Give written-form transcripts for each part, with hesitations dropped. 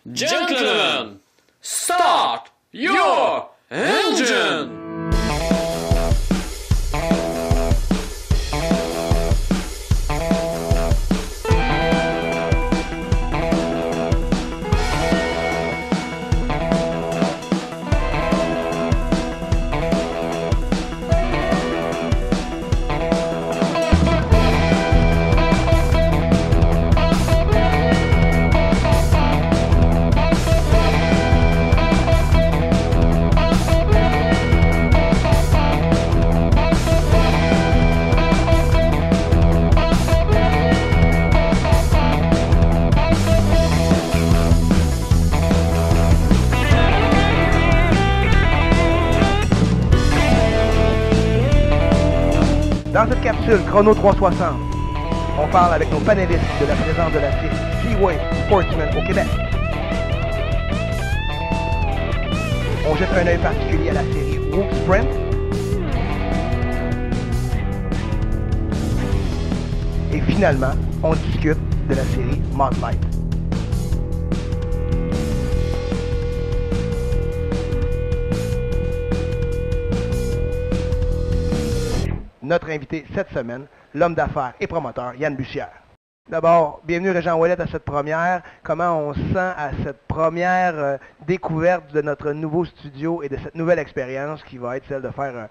Gentlemen, start your engine! Dans cette capsule Chrono 360, on parle avec nos panélistes de la présence de la série Speedway Sportsman au Québec. On jette un œil particulier à la série Whoop Sprint. Et finalement, on discute de la série Mud Light. Notre invité cette semaine, l'homme d'affaires et promoteur Yann Bussière. D'abord, bienvenue Régent Ouellet à cette première. Comment on se sent à cette première découverte de notre nouveau studio et de cette nouvelle expérience qui va être celle de faire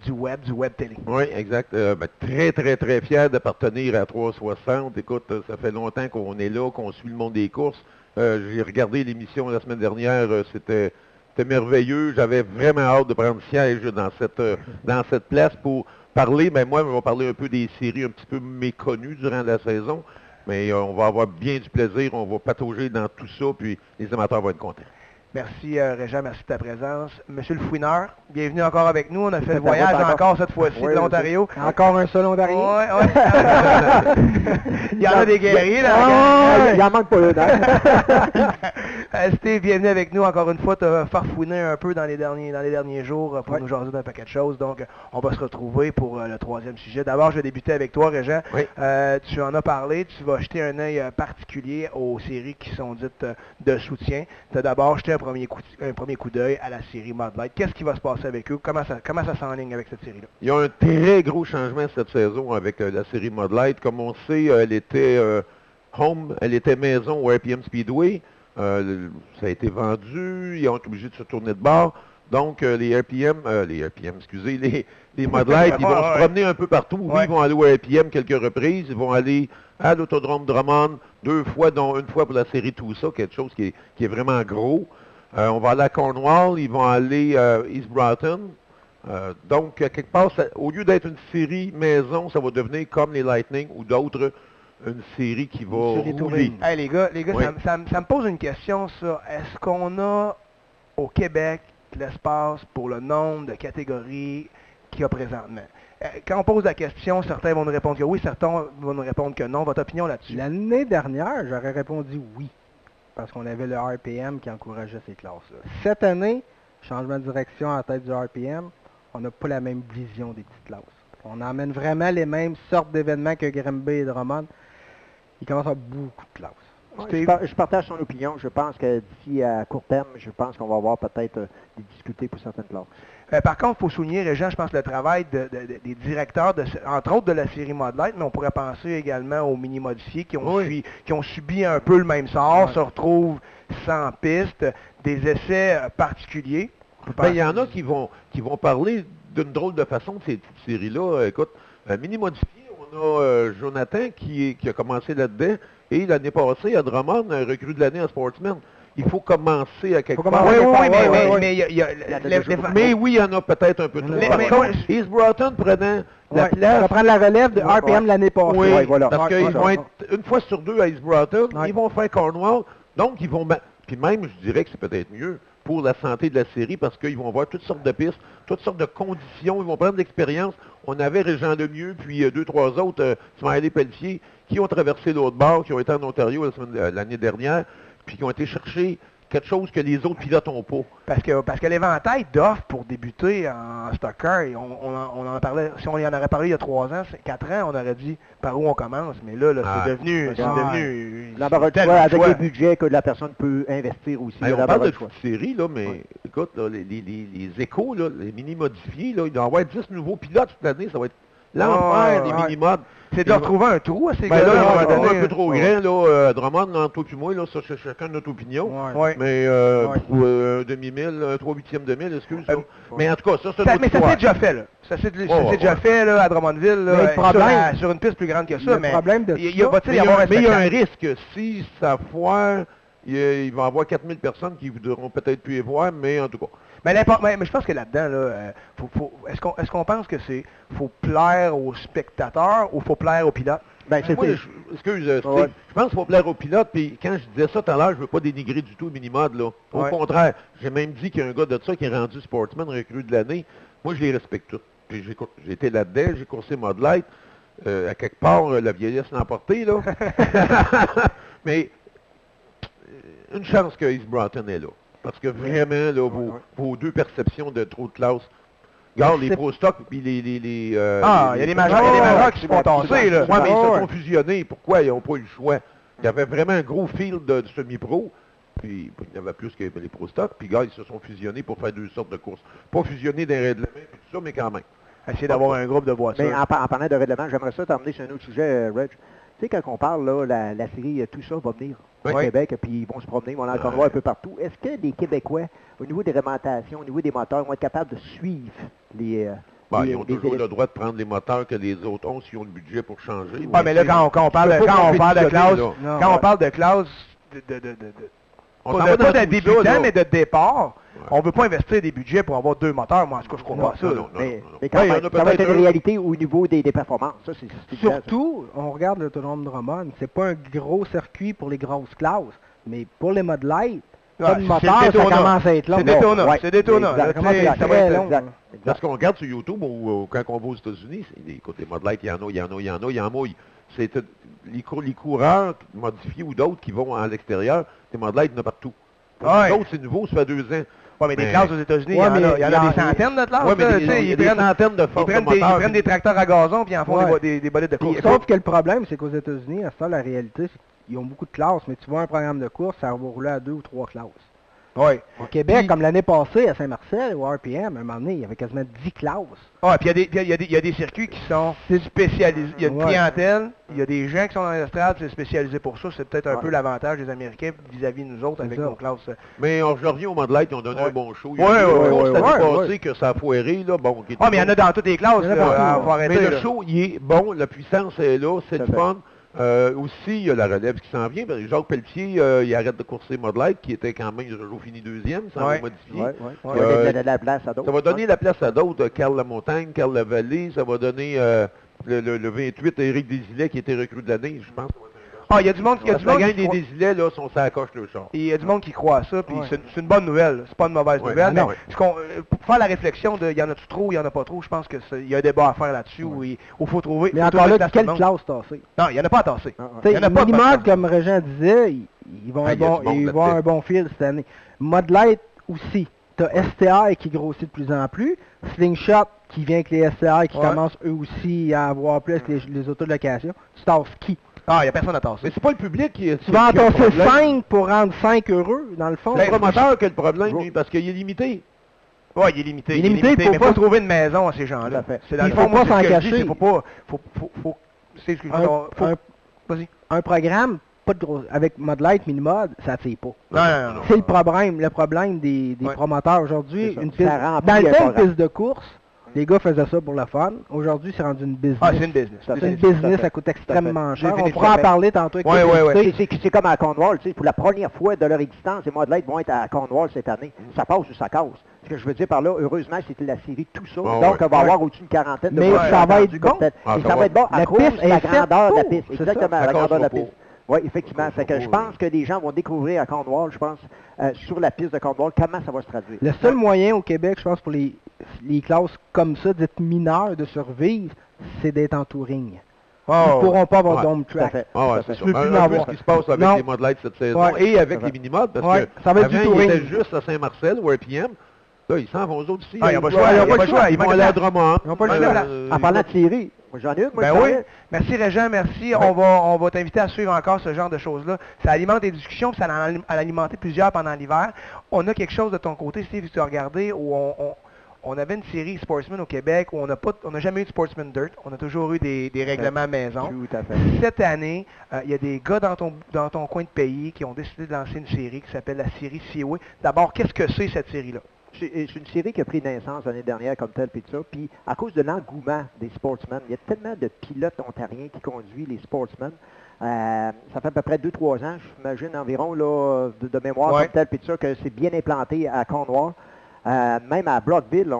du web télé? Oui, exact. Très fier d'appartenir à 360. Écoute, ça fait longtemps qu'on est là, qu'on suit le monde des courses. J'ai regardé l'émission la semaine dernière, c'était merveilleux. J'avais vraiment hâte de prendre siège dans cette place pour parler, mais moi, on va parler un peu des séries un petit peu méconnues durant la saison, mais on va avoir bien du plaisir, on va patauger dans tout ça, puis les amateurs vont être contents. Merci Régent, merci de ta présence. Monsieur le Fouineur, bienvenue encore avec nous. On a fait le voyage encore cette fois-ci de l'Ontario. Encore un seul Ontario. Ouais. Il y en a des guerriers là. Il en manque pas là. Steve, bienvenue avec nous encore une fois. Tu as farfouiné un peu dans les derniers jours pour nous jaser d'un paquet de choses. Donc, on va se retrouver pour le troisième sujet. D'abord, je vais débuter avec toi, Régent. Oui. Tu en as parlé. Tu vas jeter un œil particulier aux séries qui sont dites de soutien. Tu as d'abord jeté un premier coup d'œil à la série Mud Light. Qu'est-ce qui va se passer avec eux? Comment ça s'enligne avec cette série-là? Il y a un très gros changement cette saison avec la série Mud Light. Comme on sait, elle était home, elle était maison au RPM Speedway. Ça a été vendu, ils ont été obligés de se tourner de bord. Donc, les Mud Light, ils vont se promener un peu partout. Oui, ils vont aller au RPM quelques reprises. Ils vont aller à l'Autodrome Drummond 2 fois, dont une fois pour la série Tout ça, quelque chose qui est vraiment gros. On va aller à Cornwall, ils vont aller à East Broughton. Donc, quelque part, au lieu d'être une série maison, ça va devenir comme les Lightning ou d'autres, une série qui va rouler. Hey, les gars, Oui. ça me pose une question, ça. Est-ce qu'on a au Québec l'espace pour le nombre de catégories qu'il y a présentement? Quand on pose la question, certains vont nous répondre que oui, certains vont nous répondre que non. Votre opinion là-dessus? L'année dernière, j'aurais répondu oui, parce qu'on avait le RPM qui encourageait ces classes-là. Cette année, changement de direction à la tête du RPM, on n'a pas la même vision des petites classes. On emmène vraiment les mêmes sortes d'événements que Grimby et Drummond. Il commence à avoir beaucoup de classes. Je partage son opinion. Je pense que d'ici à court terme, je pense qu'on va avoir peut-être des difficultés pour certaines classes. Par contre, il faut souligner, Régent, je pense, le travail des directeurs, entre autres de la série Mud Light, mais on pourrait penser également aux mini-modifiés qui ont subi un peu le même sort, se retrouvent sans piste, des essais particuliers. Il y en a qui vont parler d'une drôle de façon de ces petites séries-là. Écoute, mini-modifié, on a Jonathan qui a commencé là-dedans, et l'année passée, à Drummond, un recrue de l'année en Sportsman. Il faut commencer à quelque part. Mais oui, il y en a peut-être un peu trop. East Broughton prenant la place. Ça va prendre la relève de RPM l'année passée. Oui, voilà. Parce qu'ils vont être une fois sur deux à East Broughton, ils vont faire Cornwall, donc ils vont... Puis même, je dirais que c'est peut-être mieux pour la santé de la série, parce qu'ils vont voir toutes sortes de pistes, toutes sortes de conditions, ils vont prendre de l'expérience. On avait Régent Lemieux, puis 2-3 autres, Smiley Pelletier, qui ont traversé l'autre bord, qui ont été en Ontario l'année dernière, puis qui ont été chercher quelque chose que les autres pilotes n'ont pas. Parce que l'éventail d'offres pour débuter en stock car, on en parlait, si on y en aurait parlé il y a 3 ans, 4 ans, on aurait dit par où on commence, mais là, c'est devenu l'embarras de choix avec les budgets que la personne peut investir aussi. On parle de toute série, là, mais écoute, là, les échos, là, les mini-modifiés, là, il doit y avoir 10 nouveaux pilotes toute l'année, ça va être l'enfer des mini-mods. C'est de retrouver un trou à ces gars-là. Là, on va un peu trop grand, là, Drummond, entre toi et moi, là, ça, c'est chacun notre opinion. Mais pour un demi-mille, un 3/8e de mille, excuse. Mais en tout cas, ça, c'est mais ça s'est déjà fait, là. Ça s'est déjà fait, là, à Drummondville, là, sur une piste plus grande que ça. Mais il y a un risque. Si ça foire, il va y avoir 4000 personnes qui voudront peut-être plus y voir, mais en tout cas. Mais je pense que là-dedans, là, est-ce qu'on pense que c'est faut plaire aux spectateurs ou faut plaire aux pilotes? Moi, je pense qu'il faut plaire aux pilotes, puis quand je disais ça tout à l'heure, je ne veux pas dénigrer du tout le mini-mod, là. Au contraire, j'ai même dit qu'il y a un gars de ça qui est rendu sportsman recrue de l'année. Moi, je les respecte tous. Puis j'ai été là-dedans, j'ai coursé Mod Light. À quelque part, la vieillesse l'a emporté, là. Mais une chance que East Broughton est là. Parce que vraiment, là, vos deux perceptions de trop de classe. Regarde, les Pro Stock puis les il y a des majors qui se font tasser, là. Ouais, mais ils se sont fusionnés. Pourquoi ils n'ont pas eu le choix? Il y avait vraiment un gros field de semi-pro. Puis il y avait plus que les Pro Stock. Puis gars, ils se sont fusionnés pour faire 2 sortes de courses. Pas fusionnés d'un règlement et tout ça, mais quand même. Essayer d'avoir un groupe de voitures. Mais en parlant de règlement, j'aimerais ça t'emmener sur un autre sujet, Reg. Tu sais, quand on parle, là, la série Tout ça va venir au Québec, puis ils vont se promener, ils vont aller encore voir un peu partout. Est-ce que les Québécois, au niveau des réglementations, au niveau des moteurs, vont être capables de suivre les... ils ont toujours le droit de prendre les moteurs que les autres ont s'ils ont le budget pour changer. Mais là, quand on parle de classe pas de débutant, mais de départ, on ne veut pas investir des budgets pour avoir 2 moteurs. Moi, en tout cas, je crois pas ça. Mais quand même, ça va être une réalité au niveau des performances. Ça, c'est surtout, on regarde l'Autodrome de Drummond, c'est pas un gros circuit pour les grosses classes, mais pour les Mod Light, pas de moteur, ça commence à être long. C'est Daytona. Ça va être long. Parce qu'on regarde sur YouTube, quand on va aux États-Unis, écoute, les Mod Light, il y en mouille. C'est les coureurs modifiés ou d'autres qui vont à l'extérieur, les Mod Light, il y en a partout. D'autres, c'est nouveau, ça fait 2 ans. Oui, mais des classes aux États-Unis, il y en a des centaines de classes. Oui, mais il y a des centaines de forces de moteurs. Ils prennent des tracteurs à gazon puis ils en font des bolides de course. Sauf que le problème, c'est qu'aux États-Unis, à ça, la réalité, c'est qu'ils ont beaucoup de classes, mais tu vois un programme de course, ça va rouler à 2 ou 3 classes. Oui. Au Québec, comme l'année passée, à Saint-Marcel, au RPM, à un moment donné, il y avait quasiment 10 classes. Ah, puis il y a des circuits qui sont spécialisés. Il y a une clientèle, il y a des gens qui sont dans l'estrade, c'est spécialisé pour ça. C'est peut-être un peu l'avantage des Américains vis-à-vis de nous autres avec nos classes. Mais je reviens au Mod Light, ils ont donné un bon show. Il y a une course l'année passée que ça a foiré, là. Bon, mais il y en a dans toutes les classes. Mais le show, il est bon, la puissance est là, c'est le fun. Aussi, il y a la relève qui s'en vient. Jacques Pelletier, il arrête de courser Mod Light, qui était quand même toujours fini 2e, sans modifier. Ça va donner la place à d'autres. Ça va donner la place à d'autres. Carl Lamontagne, Carl Lavallée, ça va donner le 28 Éric Desilets qui était recrue de l'année, je pense. Il y a du monde qui gagne des Desilets, là, sont ça accroche le char. Il y a du monde qui croit à ça, puis c'est une bonne nouvelle. C'est pas une mauvaise nouvelle. Mais pour faire la réflexion de y en a-tu trop, il y en a pas trop, je pense qu'il y a un débat à faire là-dessus où il faut trouver. Mais encore là, quelle classe tasser? Non, il n'y en a pas à tasser. Minimum, comme Régent disait, ils vont avoir un bon fil cette année. Mod Light aussi. T'as STI qui grossit de plus en plus. Slingshot qui vient avec les STI qui commencent eux aussi à avoir plus les autos de location. Tu tasses qui? Il n'y a personne à tasser. Mais c'est pas le public qui... Tu vas en tasser 5 pour rendre 5 heureux, dans le fond. C'est le promoteur qui a le problème, lui, parce qu'il est limité. Oui, il est limité. Mais il faut trouver une maison à ces gens-là. Il ne faut pas s'en cacher. Vas-y. Un programme, pas de gros, avec Mod Light, Minimod, ça attire pas. Non. C'est le problème des promoteurs aujourd'hui. Dans le temps, une piste de course, les gars faisaient ça pour le fun. Aujourd'hui, c'est rendu une business. C'est une business. C'est une business, ça coûte extrêmement cher. On pourra en parler tantôt avec C'est comme à Cornwall, pour la première fois de leur existence, les Mod Light vont être à Cornwall cette année. Ça passe ou ça casse. Ce que je veux dire par là, heureusement, c'était la série Tout ça. Donc, on va avoir au-dessus d'une quarantaine de mais ça va être bon. Et ça va être bon à cause de la grandeur de la piste. Exactement, la grandeur de la piste. Oui, effectivement. Fait que je pense que les gens vont découvrir à Cornwall, je pense, sur la piste de Cornwall, comment ça va se traduire. Le seul moyen au Québec, je pense, pour les classes comme ça, dites mineures, de survivre, c'est d'être en touring. Oh, Ils pourront pas avoir ouais, Dome Tout à Track. fait. Ah ouais, Tout à c'est fait. ça. peux plus Un en peu avoir. ce qui se passe avec Non. les Mod Lights cette saison Ouais. et avec Ouais. les mini-mods, parce Ouais, que ça va être du avant, ils touring. étaient juste à Saint-Marcel ou RPM. Là, ils s'en vont aux autres aussi. Ah, ils n'ont pas le doivent- choix, ils n'ont pas le choix. Ils vont aller à Drummond. Ils n'ont pas le choix. En parlant de série, moi j'en ai une, moi Ben je oui. parlais. Merci Régent, merci. Ouais. On va t'inviter à suivre encore ce genre de choses-là. Ça alimente les discussions, puis ça en a alimenté plusieurs pendant l'hiver. On a quelque chose de ton côté, Steve, si tu as regardé, où on avait une série Sportsman au Québec où on n'a jamais eu de Sportsman Dirt. On a toujours eu des règlements à maison. Tout à fait. Cette année, il y a des gars dans ton coin de pays qui ont décidé de lancer une série qui s'appelle la série Seaway. D'abord, qu'est-ce que c'est cette série-là? C'est une série qui a pris naissance l'année dernière comme telle, puis tout ça. Puis à cause de l'engouement des sportsmen, il y a tellement de pilotes ontariens qui conduisent les sportsmen. Ça fait à peu près 2-3 ans, j'imagine environ, là, de mémoire Ouais. comme telle, puis tout ça, que c'est bien implanté à Cornwall. Même à Brockville,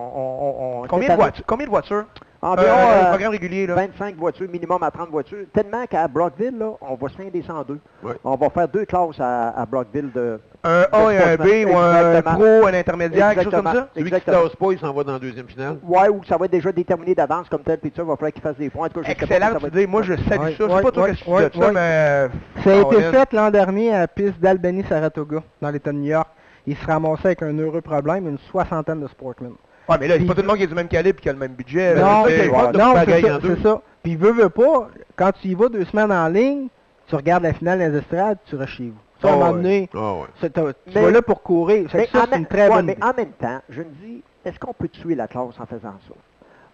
Combien de voitures? Environ le programme régulier, là. 25 voitures, minimum à 30 voitures. Tellement qu'à Brockville, là, on va scinder 102. Ouais. On va faire 2 classes à Brockville de... Un A et un B, ou un Exactement. pro, un intermédiaire, quelque chose comme ça? Celui qui ne Exactement. classe pas, il s'en va dans la deuxième finale. Ouais, ou ça va être déjà déterminé d'avance comme tel, puis ça, il va falloir qu'il fasse des points. En tout cas, je sais pas si ça Excellente va être- idée. Moi, je salue Ouais, ça. Je sais ouais, pas toi ouais, qu'est-ce que tu dis de ça, ouais. mais... Ça a été Colin. fait l'an dernier à la piste d'Albany-Saratoga, dans l'État de New York. Il se ramassait avec un heureux problème, une 60aine de sportmen. Ouais, mais là, c'est pas tout le monde qui a du même calibre et qui a le même budget. là. Non, C'est- c'est- non, de pagaille c'est en ça, deux. c'est ça. Puis veut pas, quand tu y vas 2 semaines en ligne, tu regardes la finale des estrades, tu restes chez vous. Ça, à un Oh, moment ouais. donné, Ah ouais. tu Mais- vas là pour courir. Fait que ça, en c'est même- une très ouais, bonne mais idée. en même temps, je me dis, est-ce qu'on peut tuer la classe en faisant ça?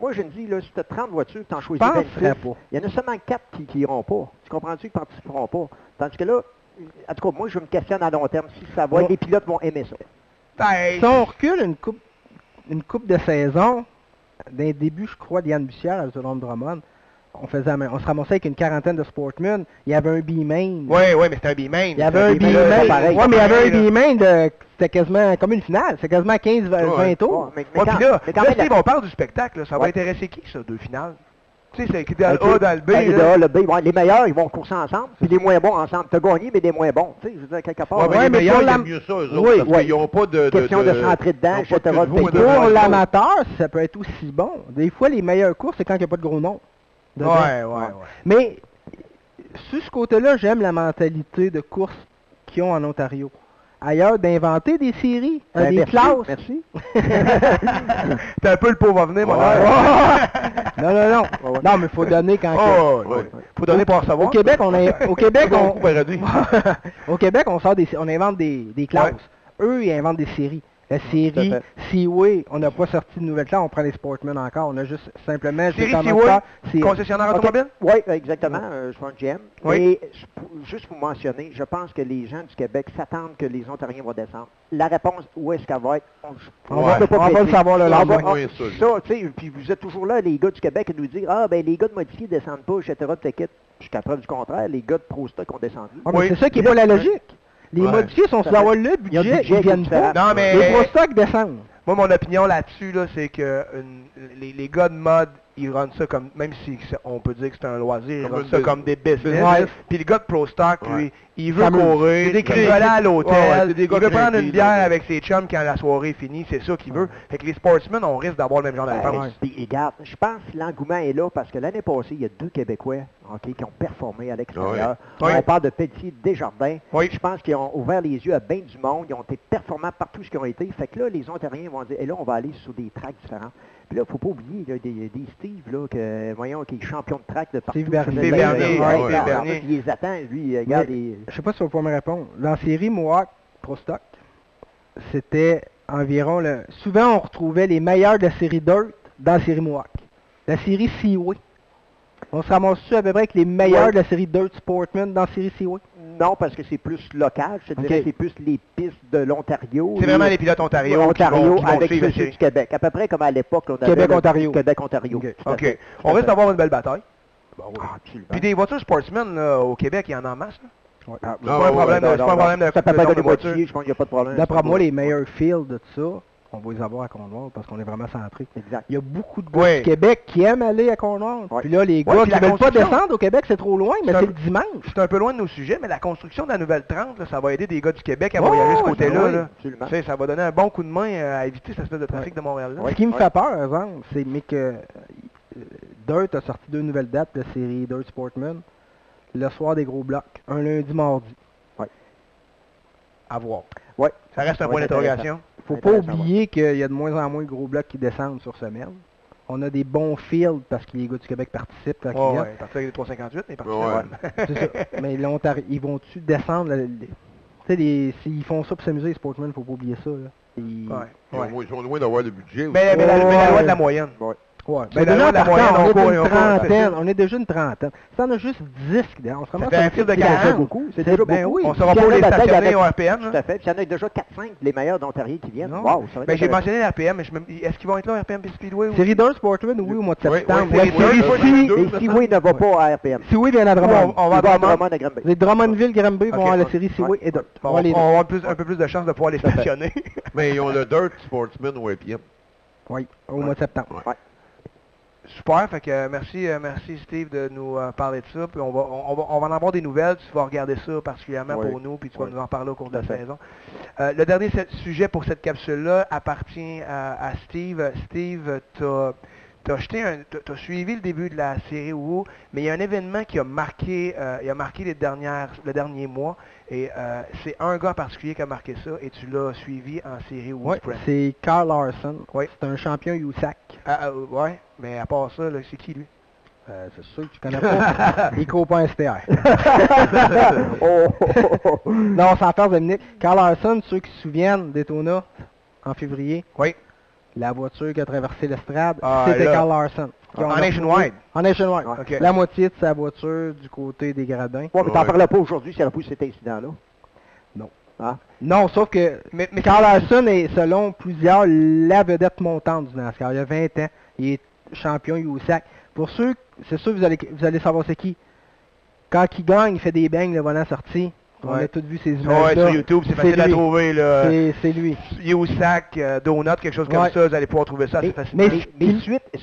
Moi, je me dis, là, si tu as 30 voitures, tu en choisis penserais 26, pas. il y en a seulement 4 qui iront pas. Tu comprends-tu qu'ils ne participeront pas? Tandis que là, en tout cas, moi, je me questionne à long terme si ça va, Ouais. les pilotes vont aimer ça. Ben, Si on recule une coupe de saison, d'un début, je crois, d'Yann Bussière à Zolom Drummond, on se ramassait avec une quarantaine de sportmen. Il y avait un B-main. ouais, mais c'est un B-main. Il y avait un B-main, B-main. pas pareil. Ouais, mais il y avait un Pareil, là. B-main c'était quasiment comme une finale. C'était quasiment 15-20 Ouais. tours. Ouais, mais Ouais, quand- puis là, mais quand même, Steve, on parle du spectacle. Là. Ça va Ouais. intéresser qui, ça, 2 finales? Tu sais, c'est qui dans le Ok. A, dans le B. Ouais, le là. A, le B, ouais, les meilleurs, ils vont courser ensemble, puis les moins bons ensemble. Tu as gagné, mais des moins bons. Tu sais, je veux dire, quelque part. Ouais, mais Ouais, les mais meilleurs, pour ils la- aiment mieux ça, eux Oui, autres, parce ouais. qu'ils n'ont pas de... Question de se rentrer dedans, ils ont pas de etc., pivot de et de Pour range. l'amateur, ça peut être aussi bon. Des fois, les meilleures courses, c'est quand il n'y a pas de gros noms. dedans. Ouais. Mais, sur ce côté-là, j'aime la mentalité de course qu'ils ont en Ontario. Ailleurs, d'inventer des séries, des merci, classes. Merci. T'as un peu le pauvre à venir, mon Ouais. frère. Non. Non, mais il faut donner quand Oh, Ouais. faut donner pour en Au savoir. Québec, au Québec, Pas beaucoup paradis. au Québec, on invente des classes. Eux, ils inventent des séries. La série tout à fait. Seaway, on n'a pas sorti de nouvelles classes, on prend les Sportmen encore. On a juste simplement... Série j'ai tendance Seaway, à- c'est- concessionnaire Ok. automobile? Oui, exactement. Je suis un GM. Oui. Mais juste pour mentionner, je pense que les gens du Québec s'attendent que les Ontariens vont descendre. La réponse, où est-ce qu'elle va être? On Ouais. va le savoir le On va- lendemain. moins ça, tu sais, puis vous êtes toujours là, les gars du Québec, à nous dire, ah, ben les gars de modifiés descendent pas, etc., t'inquiète. Jusqu'à preuve du contraire, les gars de Pro Stock ont descendu. Ah, mais Oui. c'est ça qui n'est pas la logique. Les Ouais. modifiés sont sur Ça avoir fait- le Il y a un budget, budget ils viennent différent. pas. Non, mais... Les Pro Stock descendent. Moi, mon opinion là-dessus, là, c'est que les gars de mode, ils rendent ça comme, même si on peut dire que c'est un loisir, ils Comme rendent une ça bus- comme des business. Ouais. Puis le gars de Pro Stock, lui, Ouais. il veut S'amuse. courir, C'est des il veut crinqués. aller à Ouais, l'hôtel, c'est des il gars veut prendre crinqués, une bière là. avec ses chums quand la soirée est finie, c'est ça qu'il veut. Fait que les sportsmen, on risque d'avoir le même genre de réponse. Puis, regarde, je pense que l'engouement est là parce que l'année passée, il y a 2 Québécois qui ont performé à l'extérieur. Ouais. On parle de Pelletier, Desjardins. Oui. Je pense qu'ils ont ouvert les yeux à bien du monde. Ils ont été performants partout où ils ont été. Fait que là, les Ontariens vont dire, et là, on va aller sur des tracks différents. Puis là, il ne faut pas oublier là, des Steve, là, voyons, qui est champion de track de partout. Steve Bernier. Steve Bernier, Ouais, ouais, regarde, Bernier. il les attend, lui, regarde. Mais, je sais pas si vous pouvez me répondre. Dans la série Mohawk Pro Stock, c'était environ souvent on retrouvait les meilleurs de la série Dirt dans la série Mohawk. La série Seaway. On se ramasse-tu à peu près avec les meilleurs Ouais. de la série Dirt Sportman dans la série Seaway? Non, parce que c'est plus local. Je te dirais Ok. c'est plus les pistes de l'Ontario. C'est vraiment les pilotes Ontario, Ontario qui vont avec suivre la ceux série. du Québec. À peu près comme à l'époque, on avait Québec-Ontario. Québec-Ontario. Ok. Tout à OK. fait. On risque d'avoir une belle bataille. Ah, absolument. Puis des voitures sportsmen, là, au Québec, il y en a en masse. Là. Ah, C'est pas un problème, c'est pas un problème de Ça peut de pas nombre de de voitures. modifier, je pense qu'il n'y a pas de problème. D'après moi, les meilleurs fields de tout ça, on va les avoir à Cornwall parce qu'on est vraiment centré. Exact. Il y a beaucoup de gars Ouais. du Québec qui aiment aller à Cornwall. Ouais. Puis là, les gars puis qui la ne veulent pas construction. descendre au Québec, c'est trop loin, mais C'est c'est un- le dimanche. C'est un peu loin de nos sujets, mais la construction de la nouvelle 30, là, ça va aider des gars du Québec à Ouais, voyager ce ouais, côté-là. oui, là. absolument. Tu sais, ça va donner un bon coup de main à éviter cette espèce de trafic de Montréal. Là. Ouais. Ce qui me fait peur, par exemple, c'est mais que Dirt a sorti 2 nouvelles dates de série Dirt Sportsman. Le soir des gros blocs. Un lundi, mardi. Ouais. À voir. Ouais. Ça reste un Ouais, point c'est d'interrogation. Faut pas Intéressant, oublier qu'il y a de moins en moins de gros blocs qui descendent sur semaine. On a des bons fields parce que les gars du Québec participent quand ils Ouais, viennent. ouais. Partir avec les 358, mais partir. Ouais. C'est ça. Mais ils vont-tu descendre? Tu sais, s'ils font ça pour s'amuser, les sportsmen, faut pas oublier ça. Là. Ouais. Ils sont loin d'avoir le budget aussi. Mais la loi de la moyenne. Ouais. Mais Ben, la déjà, moyenne, on est on court, d'une on court, trentaine. On est déjà une trentaine. Si on a juste 10, on se Ça ramasse fait un fil de 40. beaucoup. C'est déjà Ben beaucoup. oui. On saura Puis pas il y en les a là-dedans, stationner il y en au a- RPM. Tout à fait. Puis il y en a déjà 4-5, les meilleurs d'Ontario qui viennent. Non. Wow, ça va être Ben, j'ai intéressant. mentionné le RPM, mais est-ce qu'ils vont être là au RPM et Speedway? Ou... Série 2 Sportsman, oui, au mois de Oui, septembre. oui, Ouais, Série série deux, si, deux, Et si oui, ne va pas à RPM. si oui, vient à Drummond. On va Il va à à Drummond. Drummond à Granby. Les Drummondville, Granby vont Ok. avoir la série si oui et Dirt. Bon, On va les on deux. va avoir un peu plus de chance de pouvoir les stationner. Mais ils ont le Dirt Sportsman au RPM. Oui, au mois de septembre. Super, fait que merci Steve de nous parler de ça. Puis on va en avoir des nouvelles. Tu vas regarder ça particulièrement Oui. pour nous, puis tu vas Oui. nous en parler au cours de la Tout à fait. saison. Le dernier sujet pour cette capsule-là appartient à Steve. Steve, t'as suivi le début de la série WoW, mais il y a un événement qui a marqué, le dernier mois, et c'est un gars en particulier qui a marqué ça, et tu l'as suivi en série WoW Oui, Sprint. c'est Carl Larson. Oui. C'est un champion USAC. Ouais, mais à part ça, là, c'est qui lui? C'est sûr que tu connais pas. Il court pas un STR. Non, sans faire de minute. Carl Larson, ceux qui se souviennent Daytona en février, Oui. la voiture qui a traversé l'estrade, Ah, c'était là. Carl Larson. Qui En a Nationwide. En Nationwide. Ok. La moitié de sa voiture du côté des gradins. Ouais, mais t'en Ouais. parles pas aujourd'hui s'il n'y aurait pas eu cet incident-là. Non. Hein? Non, sauf que Mais Carl Larson est, selon plusieurs, la vedette montante du NASCAR. Il y a 20 ans. Il est champion USAC. Pour ceux, c'est sûr que vous allez savoir c'est qui. Quand il gagne, il fait des bangs, le volant sorti. On Ouais. a tous vu ces ouais, images-là. sur YouTube, c'est facile à lui. trouver. Là. C'est lui. USAC, Donut, quelque chose comme Ouais. ça, vous allez pouvoir trouver ça assez Mais, facilement. mais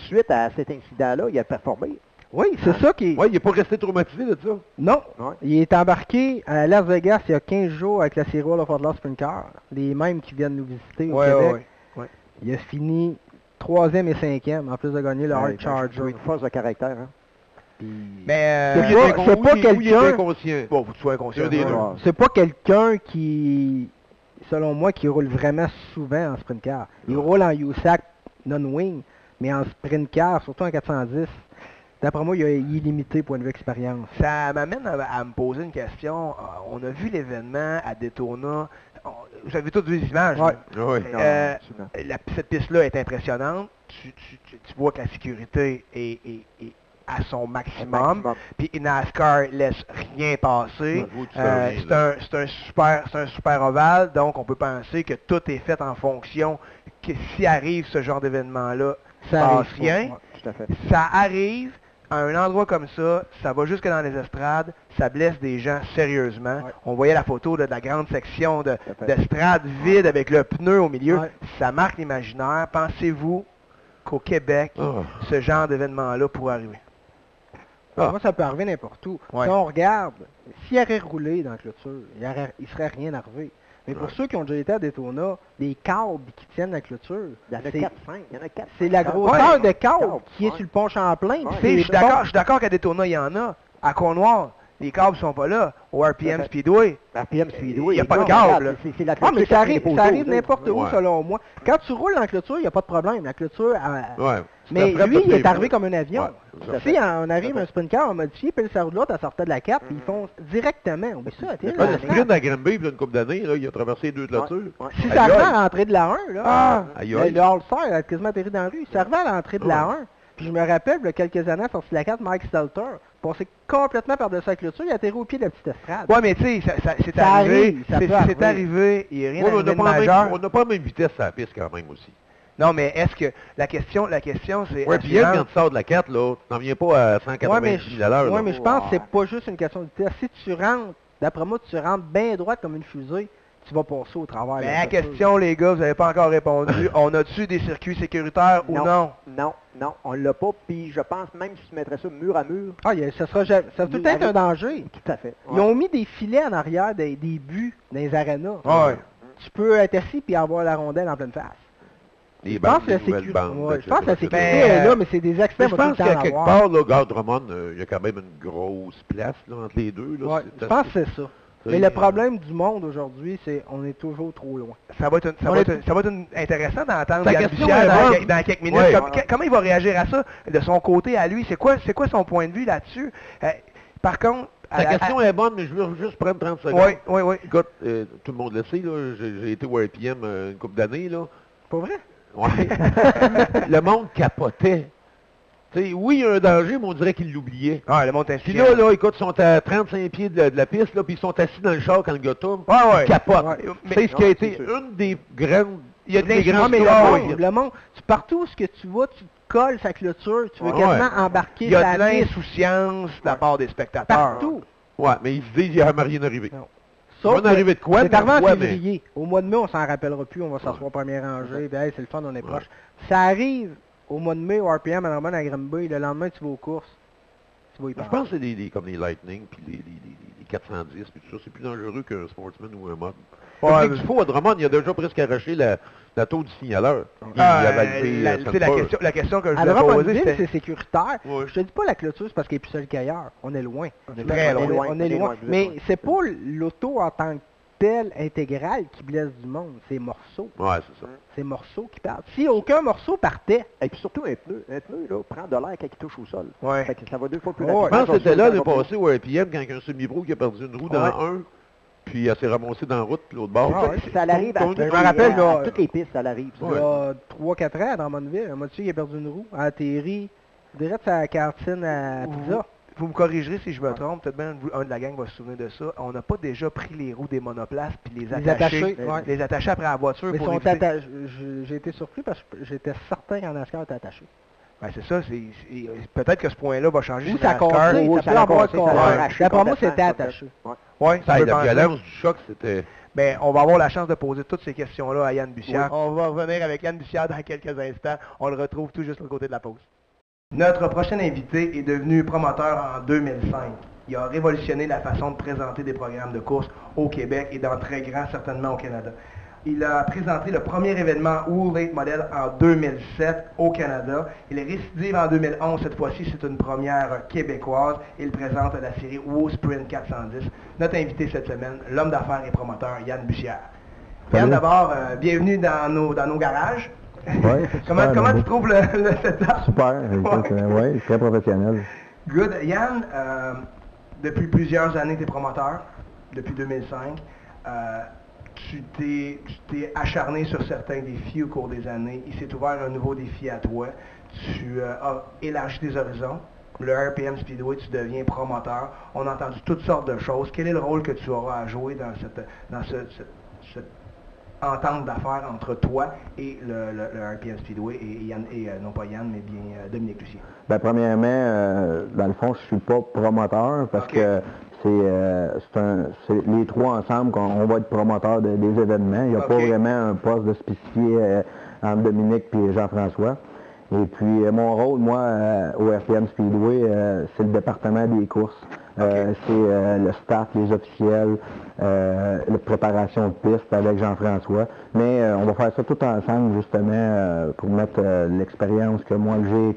suite à cet incident-là, il a performé. Oui, c'est ça qui est... Ouais, il n'est pas resté traumatisé de ça. Non, Ouais. il est embarqué à Las Vegas il y a 15 jours avec la série World of Outlaws Sprint Car. Les mêmes qui viennent nous visiter au Ouais, Québec. ouais. Il a fini 3e et 5e, en plus de gagner le Ouais, Hard Charger. Une force de caractère. Hein. Mais C'est Ou il pas- était c'est pas ou il était quelqu'un- inconscient. bon, faut que tu sois inconscient. C'est un des ouais. deux. C'est pas quelqu'un qui, selon moi, qui roule vraiment souvent en sprint car. Il roule en USAC non-wing, mais en sprint car, surtout en 410, d'après moi, il est limité point de vue expérience. Ça m'amène à me poser une question. On a vu l'événement à Daytona. Vous avez toutes vu les images. Ouais. là. Oui. Non, absolument. Cette piste-là est impressionnante. Tu vois que la sécurité est à son maximum. Puis NASCAR laisse rien passer. Ouais, tu fais rien, C'est un super ovale, donc on peut penser que tout est fait en fonction que s'il arrive ce genre d'événement-là, Ça passe arrive pas. rien. Ouais. Tout à fait. Ça arrive à un endroit comme ça va jusque dans les estrades, ça blesse des gens sérieusement. Ouais. On voyait la photo là, de la grande section Tout à fait. d'estrade vide avec le pneu au milieu. Ouais. Ça marque l'imaginaire. Pensez-vous qu'au Québec, Ah. ce genre d'événement-là pourrait arriver? Ah. Moi, ça peut arriver n'importe où. Ouais. Si on regarde, s'il avait roulé dans la clôture, il serait rien arrivé. Mais pour ceux qui ont déjà été à Daytona, les câbles qui tiennent la clôture, Il y en a c'est- 4-5. Il y en a 4. c'est la grosseur Ouais. de câble Câble, qui est ouais. sur le pont Champlain. Ouais. puis Tu sais, c'est je suis d'accord qu'à Daytona, il y en a. À Côte-Noire, les câbles sont pas là. Au RPM Tout à fait. Speedway, RPM Speedway. Il y a pas de non, câble, regarde, là. C'est la bon. Ah, mais clôture ça qui est arrive, posée ça arrive aux n'importe autres. où, Ouais. selon moi. Quand tu roules dans la clôture, il n'y a pas de problème. La clôture, Ouais. mais C'était lui, il est prêt, arrivé comme un avion. Ouais, Si on arrive à un sprint car, on modifie, puis le route l'autre, elle sortait de la 4, puis ils font directement. Oublie ça, t'es Ah, là, le sprint à Granby, il y a une couple d'années, là, il a traversé 2 clôtures. Ouais. Si Aïe, ça arrive aïe. à l'entrée de la 1, là, Ah! Aïe, le, aïe. le All-Star a quasiment atterri dans la rue. Ça arrivait à l'entrée de la 1. Puis je me rappelle, il y a quelques années, sorti de la 4, Mike Stelter, passé complètement par-dessus la clôture, il a atterri au pied de la petite estrade. Ouais, mais tu sais, c'est Ça arrivé. arrive, ça peut C'est arriver. arrivé. Il n'y a rien Ouais, mais arrivé de on n'a majeur. pas la même vitesse à la piste quand même aussi. Non, mais est-ce que la question c'est Ouais, puis hier, quand tu sors de la 4, là, tu n'en viens pas à 180 Ouais, mais, 000 à l'heure. ouais, là. mais je pense que c'est pas juste une question de vitesse. Si tu rentres, d'après moi, tu rentres bien droit comme une fusée, tu vas passer au travers. de Mais la la clôture. question, les gars, vous n'avez pas encore répondu. On a-tu des circuits sécuritaires ou non? Non, on l'a pas. Puis je pense même si tu mettrais ça mur à mur, Ah, ça va tout être un danger. tout à fait. Ils ont mis des filets en arrière des buts dans les arénas. Ouais. Tu peux être assis puis avoir la rondelle en pleine face. Les Je pense bandes, que la les nouvelles sécurité, bandes. je pense que la etc. sécurité est là, mais c'est des Mais experts je qui vont pense tout le qu'à temps quelque avoir. part, là, Gare Drummond, il y a quand même une grosse place là, entre les deux. Là. Ouais, C'est je pense assez- que c'est ça. c'est- Mais le problème du monde aujourd'hui, c'est on est toujours trop loin. Ça va être, intéressant d'entendre Ta Yann question Bussière est bonne. dans quelques minutes. Ouais. Comment il va réagir à ça de son côté à lui? C'est quoi son point de vue là-dessus? Par contre... Ta question est bonne, mais je veux juste prendre 30 secondes. Oui. Écoute, tout le monde le sait, là, j'ai été au RPM une couple d'années. Là. Pas vrai? Ouais. Le monde capotait. T'sais, oui, il y a un danger, mais on dirait qu'ils l'oubliaient. Ah, le monde Puis inspirant. là, écoute, ils sont à 35 pieds de la piste, là, puis ils sont assis dans le char quand le gars tombe. Ouais. Ils capotent. Ouais. C'est ce qui a Non, été c'est sûr. une des grandes... Il y a de des l'influence, grandes mais choses. Le monde, partout où ce que tu vas, tu te colles sa clôture, tu veux Ouais. quasiment embarquer Il y a de sa piste l'insouciance de la part des spectateurs. partout. Ouais, mais ils se disent, il n'y a jamais rien arrivé. Non. Il va en arriver de quoi? C'est arrivé en fois, mais- février. Au mois de mai, on s'en rappellera plus, on va s'asseoir première rangée, puis hey, c'est le fun, on est proche. Ça arrive au mois de mai au RPM à Drummond à Granby, le lendemain tu vas aux courses, tu vas y Je parler. pense que c'est comme les Lightning, puis les 410, puis tout ça. C'est plus dangereux qu'un Sportsman ou un mod. Ouais, Du faux à Drummond, il a déjà presque arraché la tour du signaleur. Il Ah, avait levé tu sais, la question que je À voulais poser, Drummondville, c'était... c'est sécuritaire. Ouais. Je te dis pas la clôture, c'est parce qu'elle est plus seule qu'ailleurs. On est loin. On est très loin. On est loin. Mais c'est pas l'auto en tant que telle intégrale qui blesse du monde, c'est morceaux. Ouais, c'est ça. C'est morceaux qui partent. Si aucun morceau partait, Et puis surtout, un pneu là, prend de l'air quand il touche au sol. Ouais. Fait que ça va 2 fois plus Ouais. Je rapidement. pense que c'était là Ça le va plus- passé au RPM quand un semi-pro qui a perdu une roue dans un, puis elle s'est ramassée dans la route, puis l'autre bord. Ah ouais. Ça l'arrive à, Je toutes me les- rappelle, là, à toutes les pistes, ça l'arrive. ça. il y a 3-4 ans à Drummondville, un monsieur qui a perdu une roue, a atterri direct à la cantine à pizza. Vous me corrigerez si je me trompe, peut-être bien un de la gang va se souvenir de ça. On n'a pas déjà pris les roues des monoplaces puis les attacher, ouais. les attacher après la voiture Mais pour sont éviter... attachés. J'ai été surpris parce que j'étais certain qu'en NASCAR était attaché. Ben, c'est ça, peut-être que ce point-là va changer Ou chez ça a NASCAR. cassé, Oui, ça ça peut a avoir cassé, ça a cassé. arraché D'après moi, complètement, c'était attaché. Ouais. Ouais, ça peut La penser. violence du choc, c'était... Ben, on va avoir la chance de poser toutes ces questions-là à Yann Bussière. On va revenir avec Yann Bussière dans quelques instants. On le retrouve tout juste au côté de la pause. Notre prochain invité est devenu promoteur en 2005. Il a révolutionné la façon de présenter des programmes de course au Québec et dans très grand certainement au Canada. Il a présenté le premier événement World Late Model en 2007 au Canada. Il est récidive en 2011. Cette fois-ci, c'est une première québécoise. Il présente la série World Sprint 410. Notre invité cette semaine, l'homme d'affaires et promoteur Yann Bussière. Yann, d'abord, bienvenue dans nos garages. Ouais, comment tu trouves le setup? Super, écoute, ouais, très professionnel. Good. Yann, depuis plusieurs années, tu es promoteur, depuis 2005. Tu t'es acharné sur certains défis au cours des années. Il s'est ouvert un nouveau défi à toi. Tu as élargi tes horizons. Le RPM Speedway, tu deviens promoteur. On a entendu toutes sortes de choses. Quel est le rôle que tu auras à jouer dans cette entente d'affaires entre toi et le RPM Speedway et Yann, non pas Yann, mais bien Dominique Lucier? Ben, premièrement, dans le fond, je suis pas promoteur parce Ok. que c'est les trois ensemble qu'on va être promoteur des événements. Il n'y a pas Ok. vraiment un poste de spécifié entre Dominique et Jean-François. Et puis, mon rôle, moi, au RPM Speedway, c'est le département des courses. C'est le staff, les officiels, la préparation de piste avec Jean-François. Mais on va faire ça tout ensemble, justement, pour mettre l'expérience que moi j'ai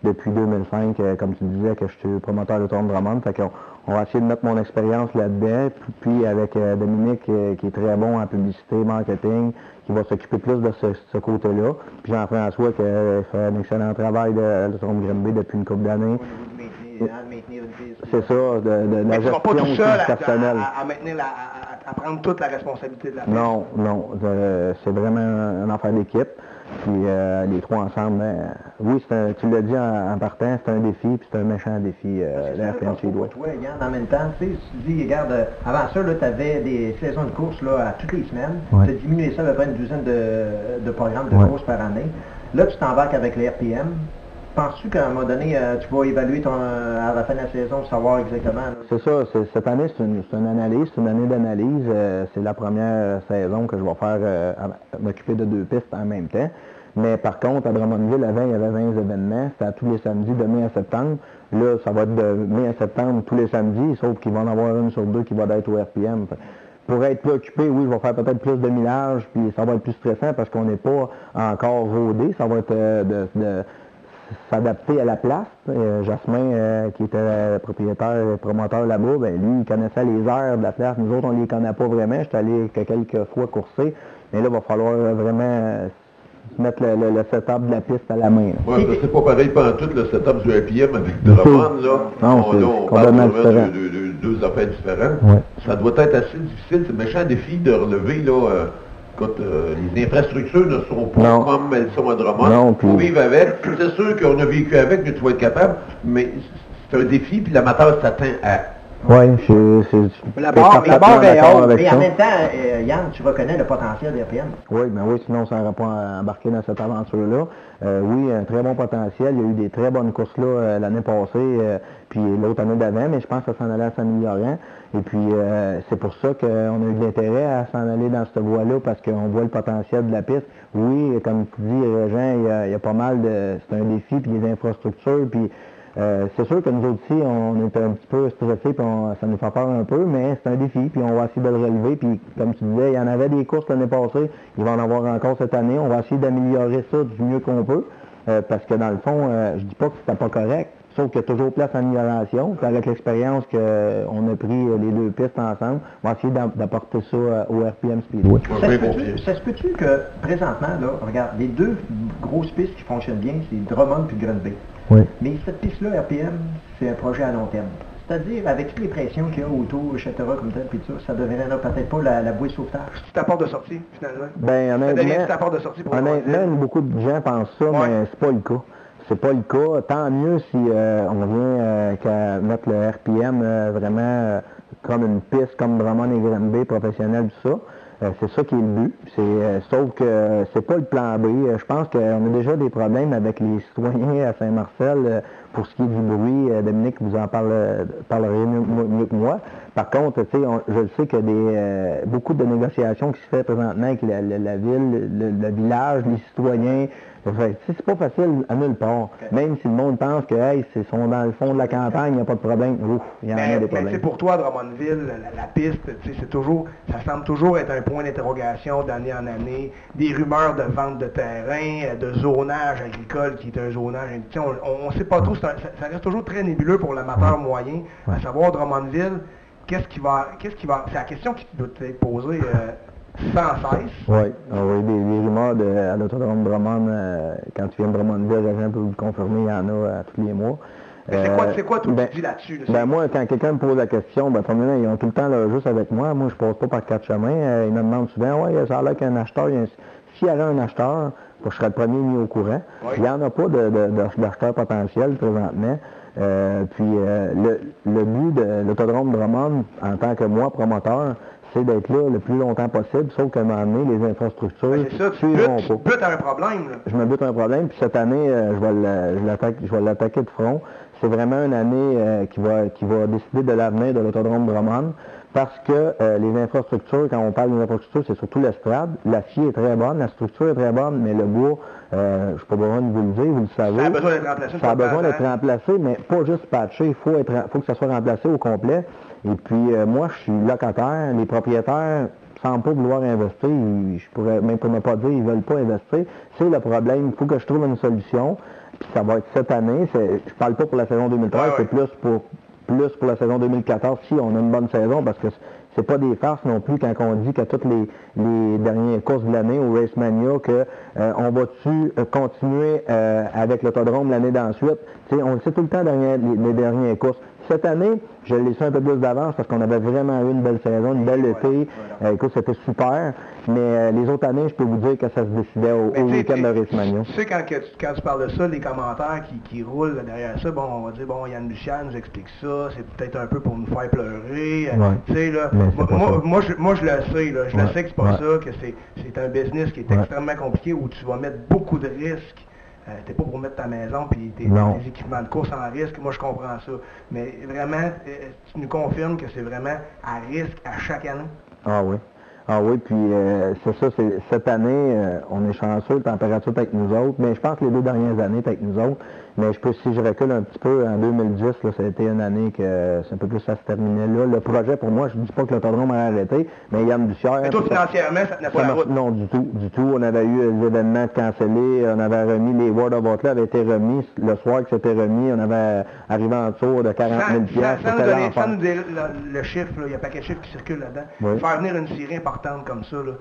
depuis 2005, comme tu disais, que je suis promoteur de Tour de Drummond. Fait qu'on on va essayer de mettre mon expérience là-dedans. Puis avec Dominique, qui est très bon en publicité, marketing, qui va s'occuper plus de ce côté-là. Puis Jean-François, qui fait un excellent travail de Tour de Granby depuis une couple d'années. C'est ça, de la Mais tu ne vas pas gestion tout aussi seul personnelle. à maintenir à prendre toute la responsabilité de la piste. Non, c'est vraiment une affaire d'équipe. Puis les trois ensemble, oui, tu l'as dit en partant, c'est un défi, puis c'est un méchant défi, le RPM Speedway. Toi, Yann, en même temps, tu sais, tu dis, regarde, avant ça, tu avais des saisons de course là, à toutes les semaines. Ouais. Tu as diminué ça à peu près une douzaine de programmes de Ouais. course par année. Là, tu t'embarques avec les RPM. Penses-tu qu'à un moment donné, tu vas évaluer à la fin de la saison, savoir exactement? Là? C'est ça, cette année, c'est une analyse, c'est une année d'analyse. C'est la première saison que je vais faire m'occuper de 2 pistes en même temps. Mais par contre, à Drummondville, avant, il y avait 20 événements. C'était à tous les samedis de mai à septembre. Là, ça va être de mai à septembre tous les samedis, sauf qu'il va en avoir une sur 2 qui va être au RPM. pourrais être plus occupé, oui, je vais faire peut-être plus de millage, puis ça va être plus stressant parce qu'on n'est pas encore rodé. Ça va être de s'adapter à la place. Jasmin, qui était propriétaire et promoteur là-bas, ben lui, il connaissait les aires de la place. Nous autres, on ne les connaît pas vraiment. Je suis allé quelques fois courser. Mais là, il va falloir vraiment mettre le setup de la piste à la main. Oui, c'est pas pareil pendant tout le setup du RPM avec Drummond, là. Non, on parle vraiment de deux affaires différentes. Ouais. Ça doit être assez difficile, c'est un méchant défi de relever, là. Écoute, les infrastructures ne sont pas comme elles sont à Drummond. Non, puis... Faut vivre avec. C'est sûr qu'on a vécu avec, mais tu vas être capable. Mais c'est un défi, puis l'amateur s'attend à... Oui, la barre est haute, mais en même temps, Yann, tu reconnais le potentiel d'RPM. Oui, ben oui, sinon ça n'aurait pas embarqué dans cette aventure-là. Oui, un très bon potentiel. Il y a eu des très bonnes courses là l'année passée, puis l'autre année d'avant, mais je pense que ça s'en allait en s'améliorant. Et puis c'est pour ça qu'on a eu de l'intérêt à s'en aller dans cette voie-là, parce qu'on voit le potentiel de la piste. Oui, comme tu dis, Jean, il y a pas mal de... C'est un défi, puis des infrastructures, puis... c'est sûr que nous autres aussi, on est un petit peu stressés, puis ça nous fait peur un peu, mais c'est un défi, puis on va essayer de le relever. Puis comme tu disais, il y en avait des courses l'année passée, il va en avoir encore cette année. On va essayer d'améliorer ça du mieux qu'on peut, parce que dans le fond, je dis pas que c'était pas correct, sauf qu'il y a toujours place à amélioration. Puis avec l'expérience qu'on a pris les deux pistes ensemble, on va essayer d'apporter ça au RPM Speedway. Ça se peut-tu que présentement, là, regarde, les deux grosses pistes qui fonctionnent bien, c'est Drummond puis Granby. Oui. Mais cette piste-là, RPM, c'est un projet à long terme. C'est-à-dire, avec toutes les pressions qu'il y a autour, etc., comme tel, puis tout ça, ça deviendra peut-être pas la bouée de sauvetage. C'est ta porte de sortie, finalement. Ben, honnêtement, ta porte de sortie pour beaucoup de gens pensent ça, mais c'est pas le cas. C'est pas le cas. Tant mieux si on vient qu'à mettre le RPM vraiment comme une piste, comme Drummond et Granby professionnel, tout ça. C'est ça qui est le but. Sauf que c'est pas le plan B. Je pense qu'on a déjà des problèmes avec les citoyens à Saint-Marcel pour ce qui est du bruit. Dominique vous en parlerait mieux que moi. Par contre, je sais qu'il y a beaucoup de négociations qui se font présentement avec la ville, le village, les citoyens. C'est pas facile à nulle part. Okay. Même si le monde pense que ils sont dans le fond de la campagne, il n'y a pas de problème. Ouf, il y en a des problèmes. Mais pour toi, Drummondville, la piste, c'est toujours, ça semble toujours être un point d'interrogation d'année en année. Des rumeurs de vente de terrain, de zonage agricole qui est un zonage. On ne sait pas trop, ça reste toujours très nébuleux pour l'amateur moyen. À savoir, Drummondville, qu'est-ce qui va... C'est la question qui doit être posée sans cesse. Oui, des rumeurs à l'autodrome Drummond, quand tu viens de Drummondville, Régent peut vous le confirmer, il y en a tous les mois. C'est quoi tout tu dis là-dessus? Moi, quand quelqu'un me pose la question, premièrement, ils ont tout le temps là, juste avec moi. Moi, je passe pas par quatre chemins. Ils me demandent souvent, ça a l'air qu'un acheteur, s'il y avait un acheteur, je serais le premier mis au courant. Oui. Il n'y en a pas d'acheteur potentiel présentement. Le but de l'autodrome Drummond, en tant que moi, promoteur, c'est d'être là le plus longtemps possible, sauf qu'à un moment donné, les infrastructures suivront pas. Tu butes à un problème, là. Je me bute à un problème, puis cette année, je vais l'attaquer de front. C'est vraiment une année qui va décider de l'avenir de l'autodrome Drummond, parce que les infrastructures, quand on parle des infrastructures, c'est surtout l'estrade. L'acier est très bonne, la structure est très bonne, mais le bois, je n'ai pas besoin de vous le dire, vous le savez. Ça a besoin d'être remplacé. Ça a besoin d'être remplacé, mais pas juste patché, il faut que ça soit remplacé au complet. Et puis, moi, je suis locataire, les propriétaires ne semblent pas vouloir investir, je pourrais même pour ne pas dire ils ne veulent pas investir. C'est le problème, il faut que je trouve une solution, puis ça va être cette année, je parle pas pour la saison 2013, c'est plus pour la saison 2014, si on a une bonne saison, parce que c'est pas des farces non plus quand on dit qu'à toutes les dernières courses de l'année au Race Mania on va-tu continuer avec l'autodrome l'année d'ensuite. On le sait tout le temps les dernières courses. Cette année, je l'ai su un peu plus d'avance parce qu'on avait vraiment eu une belle saison, une belle été. Écoute, c'était super. Mais les autres années, je peux vous dire que ça se décidait au week-end de Race Mania. Tu sais, quand tu parles de ça, les commentaires qui roulent derrière ça, on va dire, Yann Bussière nous explique ça, c'est peut-être un peu pour nous faire pleurer. Tu sais, là, moi, je le sais, là, je le sais que c'est pas ça, que c'est un business qui est extrêmement compliqué où tu vas mettre beaucoup de risques. T'es pas pour mettre ta maison puis tes équipements de course en risque, moi je comprends ça. Mais vraiment, tu nous confirmes que c'est vraiment à risque à chaque année? Ah oui, puis c'est ça, cette année, on est chanceux, la température est avec nous autres, mais je pense que les 2 dernières années est avec nous autres. Mais si je recule un petit peu, en 2010, là, ça a été une année que c'est un peu plus ça se terminait là. Le projet, pour moi, je ne dis pas que l'autodrome a arrêté, mais Yann Bussière... Mais toi, financièrement, ça tenait pas la route? Non, du tout. On avait eu les événements cancellés, on avait remis, les World of Outlaw avaient été remis, le soir que c'était remis, on avait arrivé en dessous de 40 000 sans nous dire le chiffre, il y a pas quel chiffre qui circule là-dedans. Oui. Faire venir une série importante comme ça, là,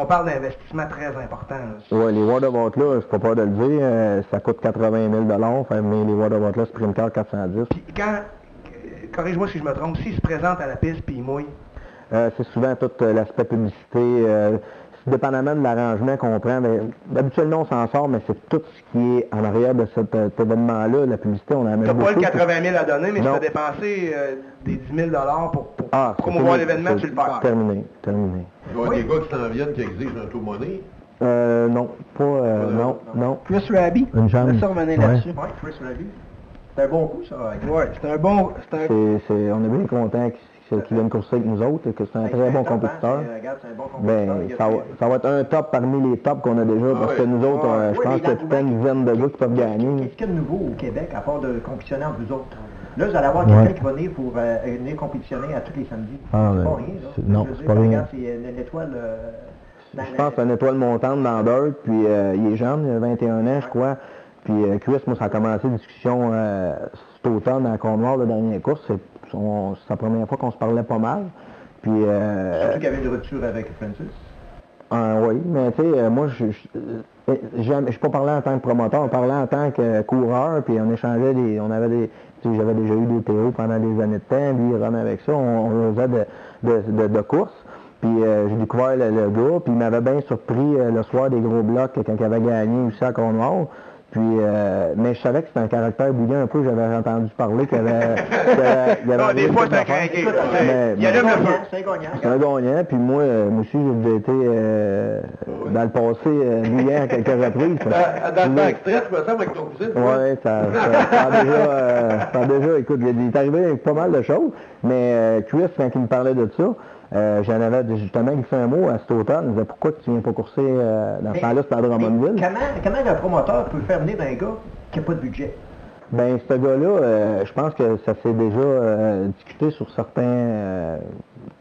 on parle d'investissement très important. Oui, les World of Outlaw, je ne peux pas de le dire, ça coûte 80 000 faire venir les World of Outlaw Sprinter 410. Puis quand, corrige-moi si je me trompe, s'ils se présentent à la piste puis ils mouillent? C'est souvent tout l'aspect publicité, dépendamment de l'arrangement qu'on prend. Habituellement, on s'en sort, mais c'est tout ce qui est en arrière de cet événement-là. La publicité, on a même beaucoup. Tu n'as pas le 80 000 à donner, mais tu as dépensé des 10 000 pour promouvoir l'événement, tu le perds. Terminé. Il y a des gars qui s'en viennent qui exigent un taux monnaie. Non, non. Chris Rabby, Une jambe. laisse revenir là-dessus. Oui, Chris Rabby. C'est un bon coup, ça. Oui, c'est un bon... On est bien content qu'il vienne courser avec nous autres, que c'est un très bon compétiteur. C'est un bon compétiteur. Ça va être un top parmi les tops qu'on a déjà, parce que nous autres, je pense qu'il y a peut-être une dizaine de gars qui peuvent gagner. Qu'est-ce qu'il y a de nouveau au Québec, à part de compétitionner entre vous autres? Là, vous allez avoir quelqu'un qui va venir pour venir compétitionner à tous les samedis. C'est pas rien, là. Non, c'est pas rien. Regarde, c'est une étoile... Je pense que c'est une étoile montante dans Dirt, puis il est jeune, il a 21 ans, je crois. Puis Chris, moi, ça a commencé une discussion cet automne à Cornwall, la dernière course. C'est la première fois qu'on se parlait pas mal. Puis, surtout qu'il y avait une rupture avec Francis. Oui, mais tu sais, moi, je suis pas parlé en tant que promoteur, on parlait en tant que coureur, puis on échangeait j'avais déjà eu des théos pendant des années de temps, lui il revenait avec ça, on faisait de course. Puis j'ai découvert le gars, puis il m'avait bien surpris le soir des gros blocs quand il avait gagné aussi à Cornwall. Puis, mais je savais que c'était un caractère bouillant un peu, j'avais entendu parler qu'il y avait des fois, c'est un craqué. Il y a le feu. C'est un gagnant, puis moi aussi, j'ai déjà été dans le passé bouillant à quelques reprises. Dans le backstretch, je me semble, avec ton cousin. Oui, ça a déjà, écoute, il est arrivé avec pas mal de choses, mais Chris, quand il me parlait de ça, j'en avais justement glissé un mot à cet automne. Il me disait pourquoi tu viens pas courser dans ce temps-là, c'était à Drummondville. Comment un promoteur peut faire venir un gars qui n'a pas de budget? Ben, ce gars-là, je pense que ça s'est déjà discuté sur certains,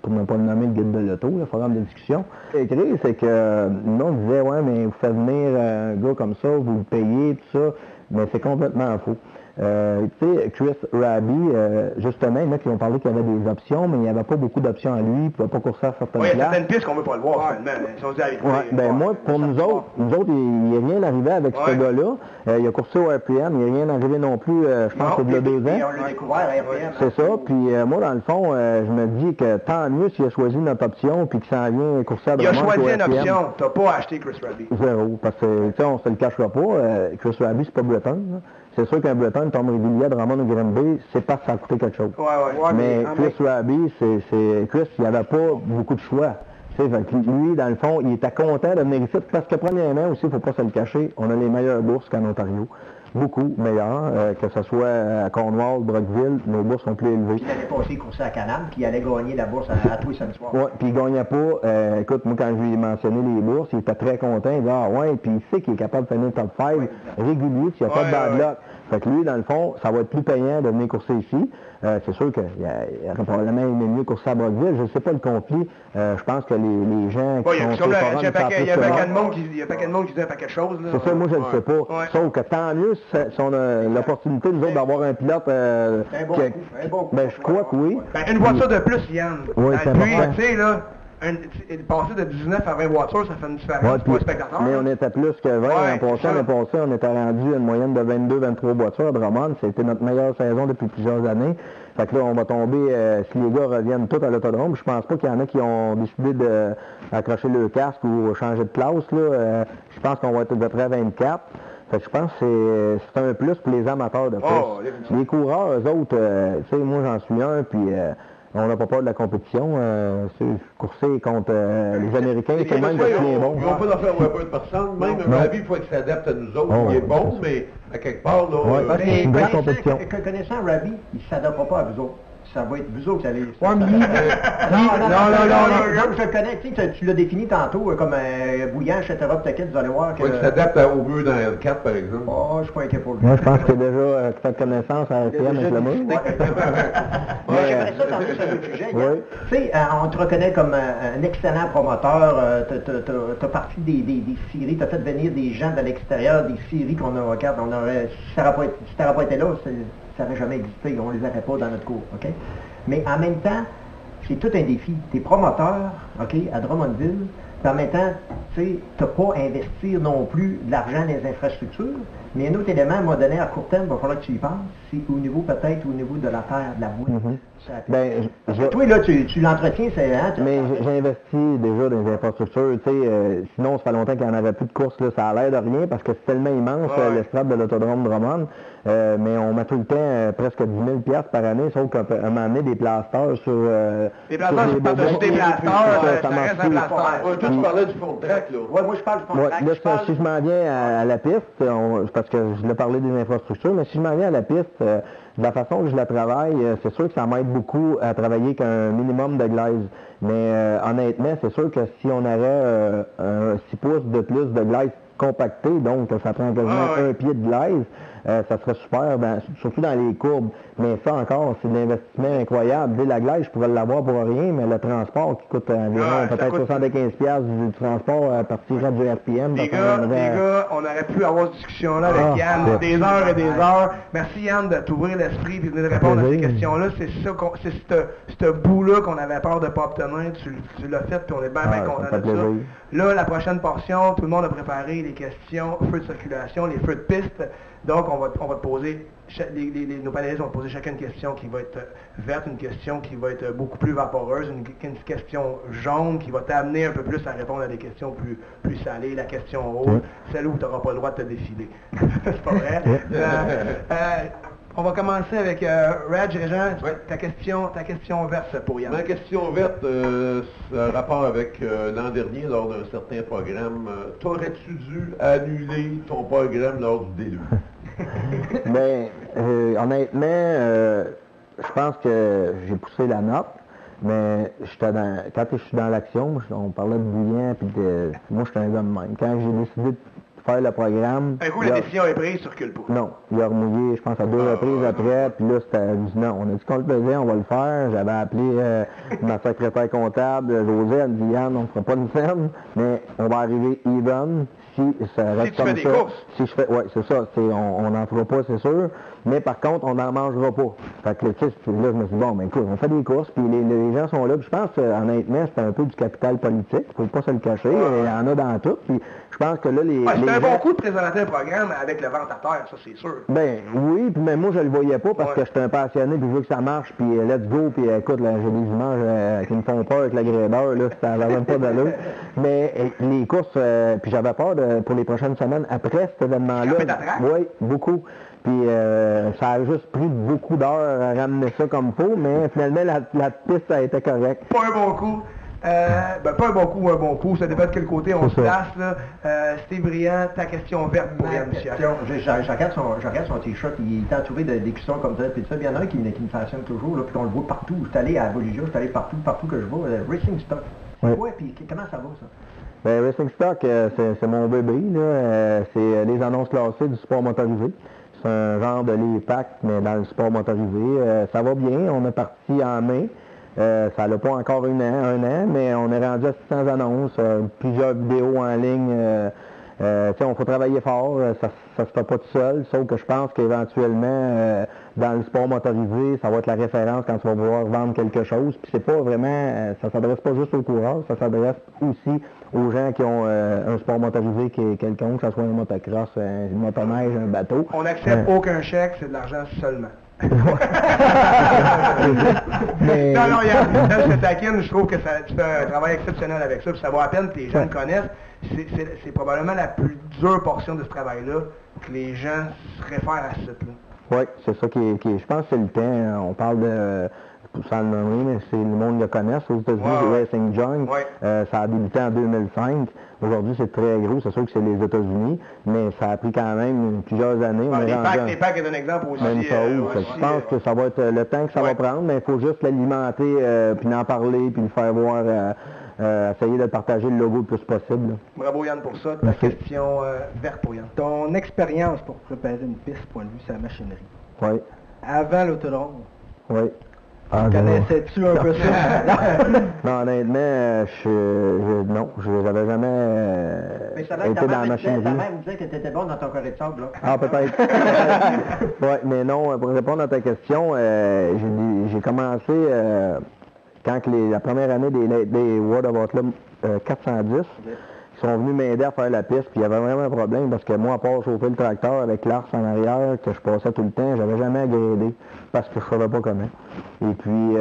pour ne pas le nommer le guide de l'auto, le forum de discussion. Écrit, c'est que nous, on disait, ouais, mais vous faites venir un gars comme ça, vous le payez, tout ça, mais c'est complètement faux. Tu sais, Chris Rabby, justement, il y en a qui ont parlé qu'il y avait des options, mais il n'y avait pas beaucoup d'options à lui, il ne pouvait pas courser à certaines places. Il y a certaines pistes qu'on ne veut pas le voir, finalement. Moi, pour nous autres, il n'y a rien arrivé avec ce gars-là. Il a coursé au RPM, il n'y a rien arrivé non plus, je pense qu'il y a 2 ans. On l'a découvert à RPM. C'est ça, puis moi, dans le fond, je me dis que tant mieux s'il a choisi notre option, puis qu'il s'en vient courser à Drummond. Il a choisi une option, tu n'as pas acheté Chris Rabby. Zéro, parce que, tu sais, on se le cachera pas, Chris Rabby, c'est pas Breton, là. C'est sûr qu'un Breton tombe régulier à Drummond ou Granby, c'est parce que ça a coûté quelque chose. Mais Chris Rabby, Chris, il n'y avait pas beaucoup de choix. Fait que lui, dans le fond, il était content de venir ici parce que premièrement aussi, il ne faut pas se le cacher, on a les meilleures bourses qu'en Ontario. Beaucoup meilleures, que ce soit à Cornwall, Brockville, nos bourses sont plus élevées. Il allait passer courser à Canam, puis il allait gagner la bourse à tous les samedis soirs. Oui, puis il ne gagnait pas. Écoute, moi, quand je lui ai mentionné les bourses, il était très content. Il dit, ah ouais, puis il sait qu'il est capable de finir top 5 régulier, s'il n'y a pas de bad luck. Fait que lui, dans le fond, ça va être plus payant de venir courser ici. C'est sûr qu'il aurait probablement aimé mieux courser à Brockville. Je ne sais pas le conflit. Je pense que les gens qui sont sur le forum, il y a pas qu'un monde qui disait pas quelque chose. C'est ça, moi, je ne le sais pas. Sauf que tant mieux si on a l'opportunité, nous autres, d'avoir un pilote... un bon coup. Ben, je crois que oui. Une voiture de plus, Yann. Oui, c'est important. Tu sais, là... passer de 19 à 20 voitures, ça fait une différence pour les spectateurs. Mais on était plus que 20. L'an passé, on était rendu à une moyenne de 22-23 voitures à Drummond. C'était notre meilleure saison depuis plusieurs années. Fait que là, on va tomber, si les gars reviennent tous à l'autodrome, je pense pas qu'il y en a qui ont décidé d'accrocher le casque ou changer de place. Là. Je pense qu'on va être à peu près à 24. Fait que je pense que c'est un plus pour les amateurs de course. Les coureurs, eux autres, tu sais, moi j'en suis un, puis... on n'a pas peur de la compétition. Courser contre les Américains, c'est même bien bon. Ils n'ont pas d'affaire à de personne. Même un Rabby, il faut qu'il s'adapte à nous autres. Il est bon, mais à quelque part, là... Connaissant Rabby, il ne s'adaptera pas à vous autres. ça va être vous autres qui allez... Ouais, mais lui... non, je le connais, tu l'as défini tantôt comme bouillant, etc. Peut-être vous allez voir que... Oui, tu t'adaptes au mur dans L4, par exemple. Oh, je suis pas inquiet pour lui. Moi, je pense que déjà, tu fais connaissance à RPM avec le mur. J'aimerais ça t'emmener sur le sujet. Tu sais, on te reconnaît comme un excellent promoteur. T'as parti des séries, t'as fait venir des gens de l'extérieur, des séries qu'on regarde. Si ça n'aurait pas été là, ça n'aurait jamais existé. On les aurait pas dans notre cours, OK? Mais en même temps, c'est tout un défi. T'es promoteur, OK, à Drummondville, puis en même temps, tu sais, t'as pas à investir non plus de l'argent dans les infrastructures, mais un autre élément, à un moment donné, à court terme, il va falloir que tu y penses, c'est au niveau peut-être au niveau de la terre, de la boîte. Toi, là, tu l'entretiens, c'est... Hein, mais j'ai investi déjà dans les infrastructures, tu sais, sinon, ça fait longtemps qu'il n'y en avait plus de courses, là, ça a l'air de rien, parce que c'est tellement immense, l'estrade de l'autodrome Drummond, mais on met tout le temps presque 10 000 $, par année, sauf qu'à un moment donné, des plasteurs sur... des plasteurs, c'est pas juste des plasteurs, ça reste un plasteur. Toi, tu parlais du fond de track, là. Oui, moi, je parle du fond de track. Là, si je m'en viens à la piste, parce que je l'ai parlé des infrastructures, mais si je m'en viens à la piste, de la façon que je la travaille, c'est sûr que ça m'aide beaucoup à travailler avec un minimum de glaise. Mais honnêtement, c'est sûr que si on aurait 6 pouces de plus de glaise compactée, donc ça prend quasiment un pied de glaise, ça serait super, surtout dans les courbes. Mais ça encore, c'est de l'investissement incroyable. Dès la glace, je pourrais l'avoir pour rien, mais le transport qui coûte environ peut-être 75$ du transport à partir du RPM. Les gars, on aurait pu avoir cette discussion-là avec Yann, des heures et des heures. Merci Yann de t'ouvrir l'esprit et de venir répondre à ces questions-là. C'est ça, c'est ce bout-là qu'on avait peur de ne pas obtenir. Tu l'as fait, puis on est bien content de ça. Là, la prochaine portion, tout le monde a préparé les questions, feux de circulation, les feux de piste. Donc, on va te poser, nos panélistes vont te poser chacun une question qui va être verte, une question qui va être beaucoup plus vaporeuse, une question jaune qui va t'amener un peu plus à répondre à des questions plus salées, la question rouge, celle où tu n'auras pas le droit de te défiler. C'est pas vrai? On va commencer avec Régent, ta question verte pour Yann. Ma question verte, c'est un rapport avec l'an dernier lors d'un certain programme. T'aurais-tu dû annuler ton programme lors du délai? Mais honnêtement, je pense que j'ai poussé la note, mais quand je suis dans l'action, on parlait de bouillant, puis moi je suis un gars de même. Quand j'ai décidé de faire le programme... Un coup, la décision est prise, tu recules pas. Non, il a remouillé, je pense, à 2 reprises après, puis là, c'était dit non, on a dit qu'on le faisait, on va le faire. J'avais appelé ma secrétaire comptable, José, elle me dit, Yann, on ne fera pas une scène, mais on va arriver even si ça reste comme ça. Si tu fais des courses. Si je fais, oui, c'est ça, on n'en fera pas, c'est sûr, mais par contre, on n'en mangera pas. Fait que, tu sais, là, je me suis dit, bon, ben écoute, on fait des courses, puis les gens sont là, puis je pense, honnêtement, c'est un peu du capital politique, il ne faut pas se le cacher, il y en a dans tout, puis je pense que là, c'est un bon coup de présenter un programme avec le vent à terre, ça, c'est sûr. Ben, oui, puis même moi, je le voyais pas parce que j'étais un passionné, puis je veux que ça marche, puis let's go, puis écoute, là, j'ai des images qui me font peur avec la gradeur, là, ça n'avait même pas d'allure. Mais les courses, puis j'avais peur pour les prochaines semaines après cet événement-là. Oui, beaucoup. Puis ça a juste pris beaucoup d'heures à ramener ça comme faut, mais finalement, la piste a été correcte. Pas un bon coup. Pas un bon coup ou un bon coup, ça dépend de quel côté on se place. Steve Briand, ta question verte pour Yann Michel. Je regarde son t-shirt, il est entouré d'écussons comme ça, puis ça, il y en a un qui me fascine toujours, là, puis on le voit partout. Je suis allé à Bolivia, je suis allé partout que je vais. Racing Stock. Ouais, puis comment ça va, ça? Ben, Racing Stock, c'est mon bébé, là. C'est les annonces classées du sport motorisé. C'est un genre de les packs, mais dans le sport motorisé. Ça va bien, on est parti en mai. Ça n'a pas encore un an, mais on est rendu à 600 annonces, plusieurs vidéos en ligne. On faut travailler fort, ça se fait pas tout seul, sauf que je pense qu'éventuellement, dans le sport motorisé, ça va être la référence quand tu vas vouloir vendre quelque chose. Puis c'est pas vraiment, ça s'adresse pas juste aux coureurs, ça s'adresse aussi aux gens qui ont un sport motorisé qui est quelconque, que ce soit un motocross, un motoneige, un bateau. On n'accepte aucun chèque, c'est de l'argent seulement. Mais... Non, Yann, je te taquine, je trouve que tu fais un travail exceptionnel avec ça, puis ça vaut à peine que les gens le connaissent. C'est probablement la plus dure portion de ce travail-là, que les gens se réfèrent à ce site-là. Oui, c'est ça qui est, je pense que c'est le temps. On parle de sans le nommer, mais c'est le monde le connaît. Aux États-Unis, c'est Racing Joint. Ça a débuté en 2005. Aujourd'hui, c'est très gros. C'est sûr que c'est les États-Unis, mais ça a pris quand même plusieurs années. Les packs est un exemple aussi. Même je pense que ça va être le temps que ça va prendre, mais il faut juste l'alimenter, puis en parler, puis le faire voir, essayer de partager le logo le plus possible. Là. Bravo Yann pour ça. Ta question verte pour Yann. Ton expérience pour préparer une piste, point de vue sa machinerie. Oui. Avant l'autodrome. Oui. Connaissais-tu un peu ça? Non, honnêtement, non, je n'avais jamais été dans la machinerie. Ta mère me disait que tu étais bon dans ton correcteur sable, là. Ah, peut-être. Oui, mais non, pour répondre à ta question, j'ai commencé quand la première année des World of Outlaw 410. Ils sont venus m'aider à faire la piste, puis il y avait vraiment un problème parce que moi, à part chauffer le tracteur avec l'Ars en arrière, que je passais tout le temps, j'avais jamais agréé parce que je savais pas comment. Et puis,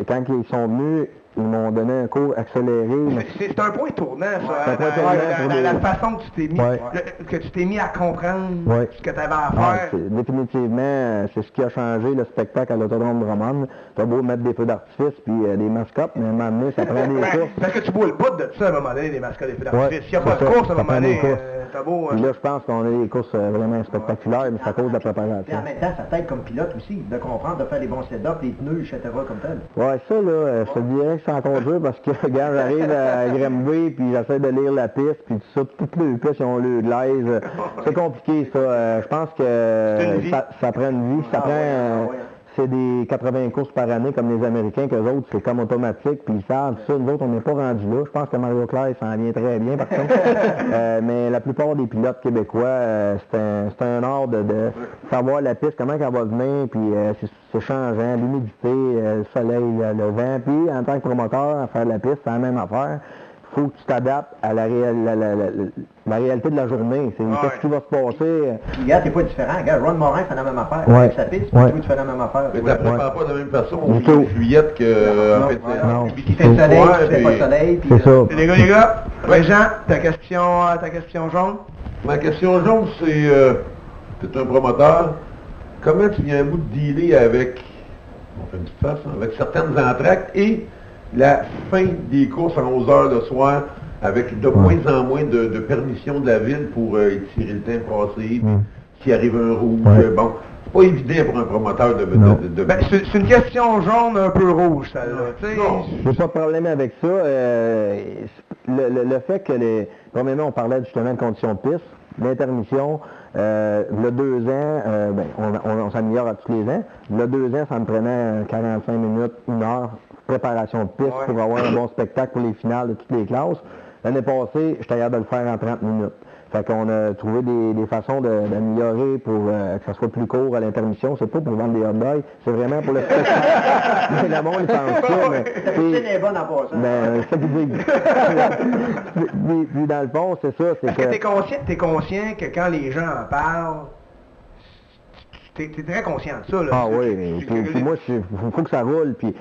quand ils sont venus, ils m'ont donné un cours accéléré. C'est un point tournant, ça. La façon que tu t'es mis à comprendre ce que tu avais à faire. Définitivement, c'est ce qui a changé le spectacle à l'Autodrome de Drummond. T'as beau mettre des feux d'artifice puis des mascottes, mais à un moment donné, ça prend des courses. Parce que tu bois le bout de ça à un moment donné, des mascottes, des feux d'artifice. S'il n'y a pas de course à un moment donné, t'as beau... Puis là, je pense qu'on a des courses vraiment spectaculaires, mais c'est à cause de la préparation. Et en même temps, ça t'aide comme pilote aussi, de comprendre, de faire les bons setups, les pneus, etc. comme tel. Ouais, ça, là, je te dirais que c'est encore dur parce que, regarde, j'arrive à Grimby, puis j'essaie de lire la piste, puis tout ça, toutes les pistes ont le glaise. C'est compliqué, ça. Je pense que ça prend une vie, ça prend... C'est des 80 courses par année comme les Américains, qu'eux autres, c'est comme automatique, puis ils savent ça. Nous autres, on n'est pas rendus là. Je pense que Mario Claire s'en vient très bien, par contre. Mais la plupart des pilotes québécois, c'est un art de savoir la piste, comment elle va venir, puis c'est changeant, l'humidité, le soleil, le vent. Puis, en tant que promoteur, à faire la piste, c'est la même affaire. Il faut que tu t'adaptes à la réalité de la journée. C'est qu'est-ce qui va se passer. Puis, regarde, t'es pas différent. Regarde, Ron Morin fait la même affaire. Avec sa piste, puis toi, tu fais la même affaire. Mais tu n'apprends pas de la même façon au Juliette que... Non. Puis, tu fais le soleil, tu fais pas le soleil. C'est ça. Les gars. Ouais, Jean, ta question jaune? Ma question jaune, c'est un promoteur. Comment tu viens à bout de dealer avec, on fait une petite face, avec certaines entractes et la fin des courses à 11 heures le soir avec de moins en moins de permission de la ville pour étirer le temps de passer, s'il arrive un rouge. Bon, c'est pas évident pour un promoteur de c'est une question jaune un peu rouge, celle-là. J'ai pas de problème avec ça. Le fait que premièrement, on parlait justement de conditions de piste, l'intermission, le 2 ans, on s'améliore à tous les ans. Le 2 ans, ça me prenait 45 minutes, 1 heure, préparation de piste pour avoir un bon spectacle pour les finales de toutes les classes. L'année passée, j'étais capable de le faire en 30 minutes. Fait qu'on a trouvé des façons d'améliorer pour que ça soit plus court à l'intermission. C'est pas pour vendre des hot dogs, c'est vraiment pour le spectacle. Mais le monde, il pense ça, mais... C'est bonne à part ça. Ben, ça vous dit. Puis dans le fond, c'est ça, c'est que... T'es conscient que quand les gens en parlent, t'es très conscient de ça, là. Ah oui, puis moi, il faut que ça roule, puis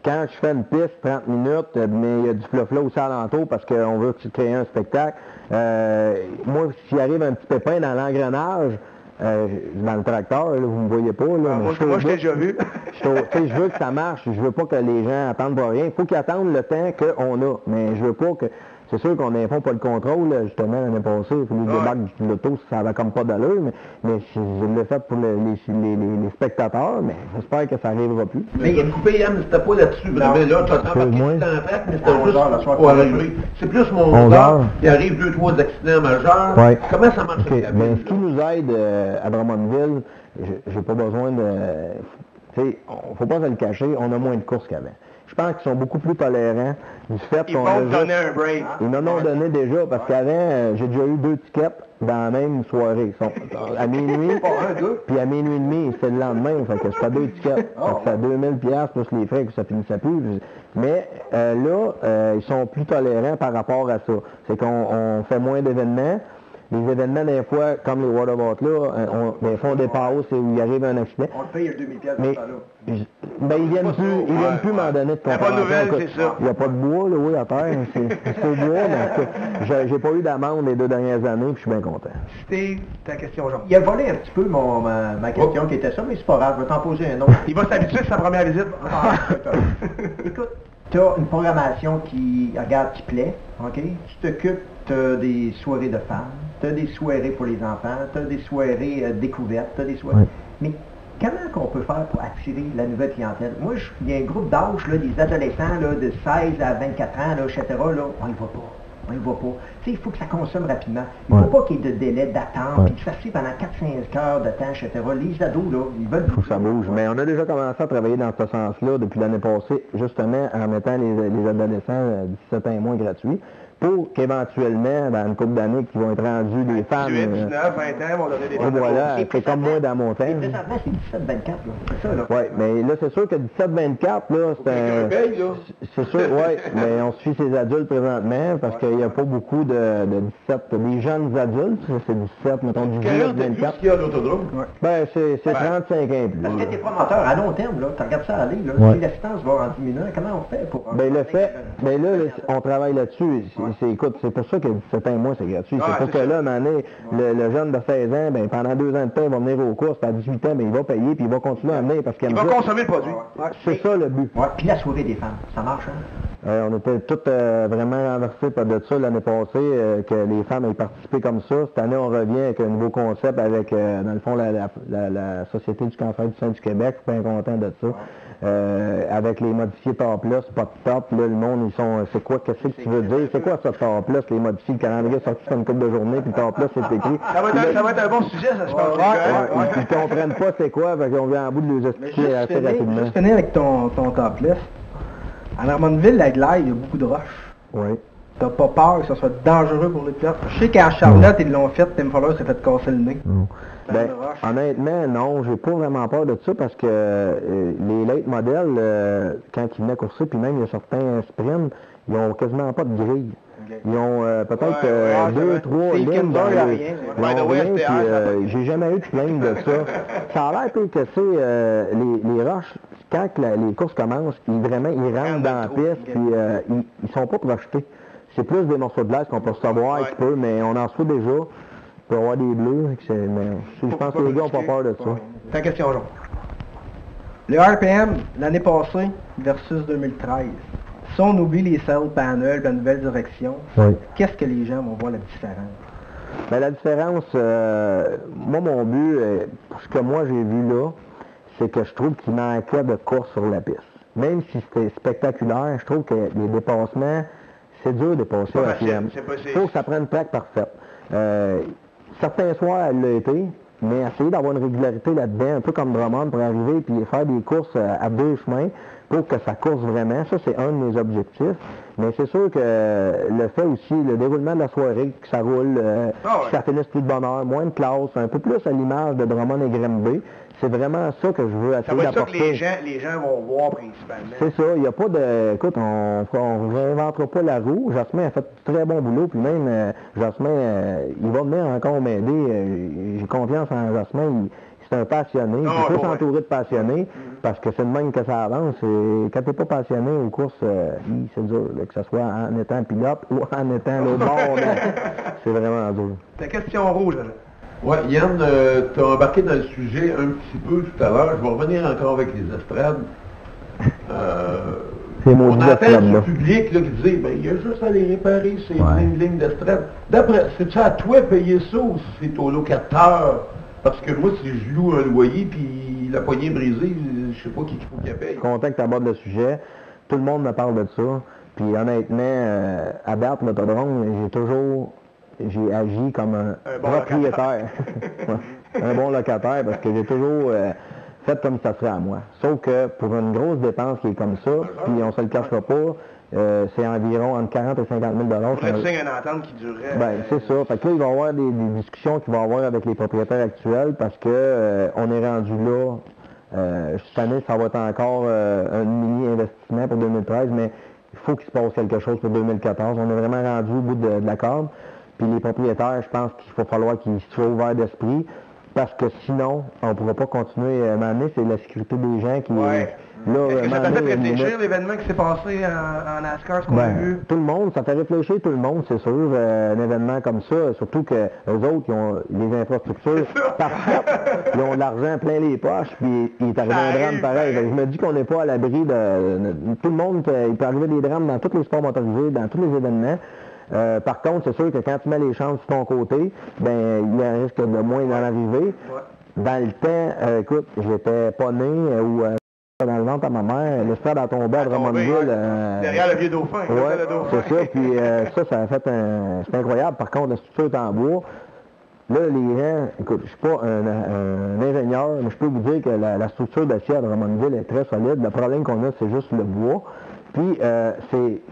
quand je fais une piste, 30 minutes, mais il y a du flot aussi alentour parce qu'on veut créer un spectacle. Moi, s'il arrive un petit pépin dans l'engrenage, dans le tracteur, là, vous ne me voyez pas, là. Moi, je t'ai déjà vu. Je veux que ça marche, je veux pas que les gens attendent pour rien. Il faut qu'ils attendent le temps qu'on a, mais je veux pas que... C'est sûr qu'on n'infond pas le contrôle, justement, l'année passée, il faut les débarquer de l'auto, ça va comme pas d'allure, mais je l'ai fait pour les spectateurs, mais j'espère que ça n'arrivera plus. Mais il y a une coupée, Yann, mais c'était pas là-dessus, vraiment, là, tu as embarqué dans l'entraque, mais c'était juste pour arriver. C'est plus mon 11 heures, il arrive 2-3 accidents majeurs. Ouais. Comment ça marche? Mais ce qui nous aide à Drummondville, j'ai pas besoin de... Tu sais, faut pas se le cacher, on a moins de courses qu'avant. Je pense qu'ils sont beaucoup plus tolérants du fait qu'on a... Ils vont donner un break. Ils m'en ont donné déjà, parce qu'avant, j'ai déjà eu 2 tickets dans la même soirée. À minuit, puis à minuit et demi, c'est le lendemain, fait que c'était 2 tickets. Fait que c'est à 2000 $ plus les frais que ça finissait plus. Mais là, ils sont plus tolérants par rapport à ça. C'est qu'on fait moins d'événements. les événements, des fois, comme les Waterboats, là, des fois, on dépasse et où il arrive un accident. On te paye le 2000 pièces Mais, ben, ils viennent plus m'en donner de La contravention. bonne nouvelle, c'est ça. Il n'y a pas de bois, là, oui, à terre. C'est au bois, mais j'ai pas eu d'amende les 2 dernières années, puis je suis bien content. C'était ta question, Jean. Il a volé un petit peu ma question qui était ça, mais c'est pas grave, je vais t'en poser un autre. Il va s'habituer à sa première visite. Écoute, tu as une programmation qui plaît, OK? Tu t'occupes, tu as des soirées de femmes, tu as des soirées pour les enfants, tu as des soirées découvertes, tu as des soirées... Ouais. Mais comment qu'on peut faire pour attirer la nouvelle clientèle? Moi, il y a un groupe d'âge, là, des adolescents là, de 16 à 24 ans, là, etc., là, on y va pas. On y va pas. Tu sais, il faut que ça consomme rapidement. Il ne faut pas qu'il y ait de délai d'attente, puis que ça se fait pendant 4-5 heures de temps, etc. Les ados, là, ils veulent... Il faut que ça bouge. Mais on a déjà commencé à travailler dans ce sens-là depuis l'année passée, justement en mettant les adolescents 17 ans et moins gratuits, pour qu'éventuellement, dans une couple d'années, qui vont être rendus des femmes... 18, 19, 20 ans, vont donner des Et voilà, c'est comme moi dans mon temps. Et présentement, c'est 17-24, là. C'est ça, là. Oui, mais là, c'est sûr que 17-24, là, c'est un... C'est sûr, oui, mais on suit ces adultes présentement, parce qu'il n'y a pas beaucoup de 17... Des jeunes adultes, c'est 17, mettons, 18-24. qu'il y a à l'autodrome? Ben, c'est 35 ans et plus. Parce que tes promoteurs, à long terme, là, tu regardes ça aller, là, Ouais. si l'assistance va en diminuant, comment on fait pour... Ben, le fait, ben là, on travaille là-dessus. Écoute, c'est pour ça que 17 ans et moins, c'est gratuit. Ouais, c'est pour c'est que ça. là, à un moment donné, le jeune de 16 ans, ben, pendant 2 ans de temps, il va venir aux courses, puis à 18 ans, ben, il va payer, puis il va continuer à venir parce qu'il Il aime va ça. consommer le produit. C'est ça le but. Ouais, puis la soirée des femmes, ça marche, hein? On était tous vraiment renversés par de ça l'année passée, que les femmes aient participé comme ça. Cette année, on revient avec un nouveau concept avec, dans le fond, la Société du cancer du sein du Québec. Je suis bien content de ça. Avec les modifiés top-là, c'est pas de top. Là, le monde, ils sont, c'est quoi, qu'est-ce que tu veux dire? C'est quoi ça, top-là? Les modifiés, le calendrier est sorti sur une couple de journée, puis top-là, c'est écrit. Ça va être un bon sujet, ça, je pense. Ils comprennent pas c'est quoi, fait qu'on vient en bout de les expliquer assez rapidement. Juste finir avec ton top list. En Armandville, la glace, il y a beaucoup de roches. Oui. T'as pas peur que ça soit dangereux pour les pilotes? Je sais qu'à Charlotte, ils l'ont fait, Tim Fowler s'est fait casser le nez. Ben, honnêtement, non, j'ai pas vraiment peur de ça parce que les late modèles, quand ils venaient courser, puis même il y a certains sprints, ils ont quasiment pas de grille. Ils ont peut-être 2-3 lignes dans rien. Ils ont rien, puis j'ai jamais eu de plainte de ça. Ça a l'air que c'est les roches, quand les courses commencent, ils rentrent dans la piste, puis ils sont pas projetés. C'est plus des morceaux de glace qu'on peut savoir un petit peu, mais on en reçoit déjà. Il peut y avoir des bleus, mais je pense que les gars n'ont pas peur de ça. Ta question, Jean. Le RPM, l'année passée versus 2013. Si on oublie les sales panels, la nouvelle direction, Oui. qu'est-ce que les gens vont voir la différence? Ben, la différence, moi, mon but, ce que moi j'ai vu là, c'est que je trouve qu'il manquait de course sur la piste. Même si c'était spectaculaire, je trouve que les dépassements, c'est dur de dépasser à RPM. Il faut que ça prenne une track parfaite. Certains soirs, elle l'a été, mais essayer d'avoir une régularité là-dedans, un peu comme Drummond, pour arriver et faire des courses à 2 chemins, pour que ça course vraiment. Ça, c'est un de mes objectifs. Mais c'est sûr que le fait aussi, le déroulement de la soirée, que ça roule, que ça finisse plus de bonne heure, moins de classe, un peu plus à l'image de Drummond et Grimby, c'est vraiment ça que je veux Ça essayer va être ça que d'apporter. les gens vont voir principalement. C'est ça, il n'y a pas de... Écoute, on réinventera pas la roue. Jasmin a fait du très bon boulot, puis même Jasmin, il va venir encore m'aider. J'ai confiance en Jasmin. C'est un passionné. Il faut s'entourer de passionnés, parce que c'est le même que ça avance. Et quand t'es pas passionné aux courses, c'est dur, là, que ce soit en étant pilote ou en étant l'autre bord. C'est vraiment dur. Ta question rouge, là. Oui, Yann, tu as embarqué dans le sujet un petit peu tout à l'heure. Je vais revenir encore avec les estrades. C'est On maudit entend d'estrade, du là. public là, qui disait, ben, il y a juste à les réparer, ces lignes d'estrade. D'après, c'est-tu à toi de payer ça ou c'est au locataire? Parce que moi, si je loue un loyer puis la poignée est brisée, je sais pas qui faut qu'il paye. Je suis content que tu abordes le sujet. Tout le monde me parle de ça. Puis honnêtement, à date, l'autodrome, j'ai agi comme un propriétaire. Un bon locataire, parce que j'ai toujours fait comme ça serait à moi. Sauf que pour une grosse dépense qui est comme ça, puis on se le cachera pas, c'est environ entre 40 et 50 000 $. Faudrait que tu signes une entente qui durerait. Ben, c'est ça. Fait que là, il va y avoir des discussions qu'il va y avoir avec les propriétaires actuels parce que on est rendu là. Cette année, ça va être encore un mini-investissement pour 2013, mais il faut qu'il se passe quelque chose pour 2014. On est vraiment rendu au bout de la corde. Puis les propriétaires, je pense qu'il faut falloir qu'ils soient ouverts d'esprit. Parce que sinon, on ne pourra pas continuer à m'amener, c'est la sécurité des gens qui... Ouais. Là, Est-ce que ça t'a fait m'amener, réfléchir l'événement qui s'est passé en NASCAR, ce qu'on a vu? tout le monde, ça fait réfléchir tout le monde, c'est sûr, un événement comme ça, surtout que eux autres, ils ont les infrastructures parfaites, ils ont de l'argent plein les poches, puis il est arrivé un drame pareil. Je me dis qu'on n'est pas à l'abri de... Tout le monde, il peut arriver des drames dans tous les sports motorisés, dans tous les événements. Par contre, c'est sûr que quand tu mets les chances de ton côté, ben il y a un risque de moins d'en arriver. Dans le temps, écoute, j'étais pas né ou dans le ventre à ma mère, le stade a tombé à Drummondville. Derrière le vieux dauphin. C'est ça, puis ça a fait un... C'est incroyable. Par contre, la structure est en bois. Là, les gens, écoute, je suis pas un ingénieur, mais je peux vous dire que la structure d'acier à Drummondville est très solide. Le problème qu'on a, c'est juste le bois. Puis,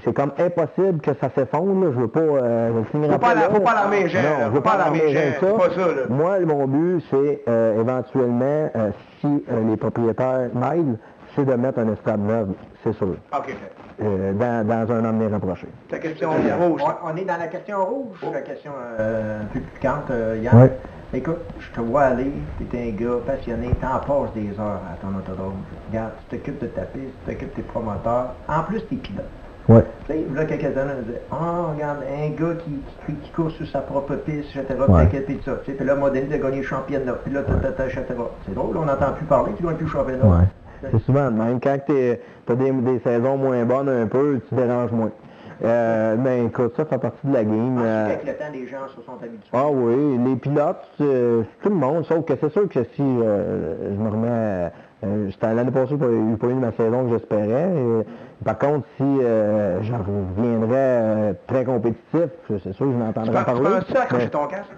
c'est comme impossible que ça s'effondre, là. Je veux pas... je le signerai pas. Faut pas l'armer, Jean. Non, je veux pas l'armer, c'est pas ça, là. Moi, mon but, c'est éventuellement, si les propriétaires m'aident, c'est de mettre un estrade neuf, c'est sûr. OK. Dans un avenir rapproché. Ta question rouge. On est dans la question rouge, la question un peu plus piquante, Yann. Oui. Écoute, je te vois aller, tu es un gars passionné, t'en passes des heures à ton autodrome. Regarde, tu t'occupes de ta piste, tu t'occupes de tes promoteurs, en plus tes pilotes. Oui. Tu sais, là, quelques années, on disait, regarde, un gars qui court sur sa propre piste, etc., Ouais. puis tout ça. Tu sais, puis là, Modène a gagné le championnat, puis là, etc. C'est drôle, on n'entend plus parler, tu gagnes plus le championnat. Ouais. C'est souvent, même quand tu as des saisons moins bonnes un peu, tu déranges moins. Mais écoute, ça fait partie de la game. Avec le temps, les gens se sont habitués. Ah oui, les pilotes, tout le monde, sauf que c'est sûr que si je me remets... l'année passée, je n'ai pas eu ma saison que j'espérais. Par contre, si je reviendrais très compétitif, c'est sûr que je n'entendrais parler. Tu penses-tu accrocher ton casque?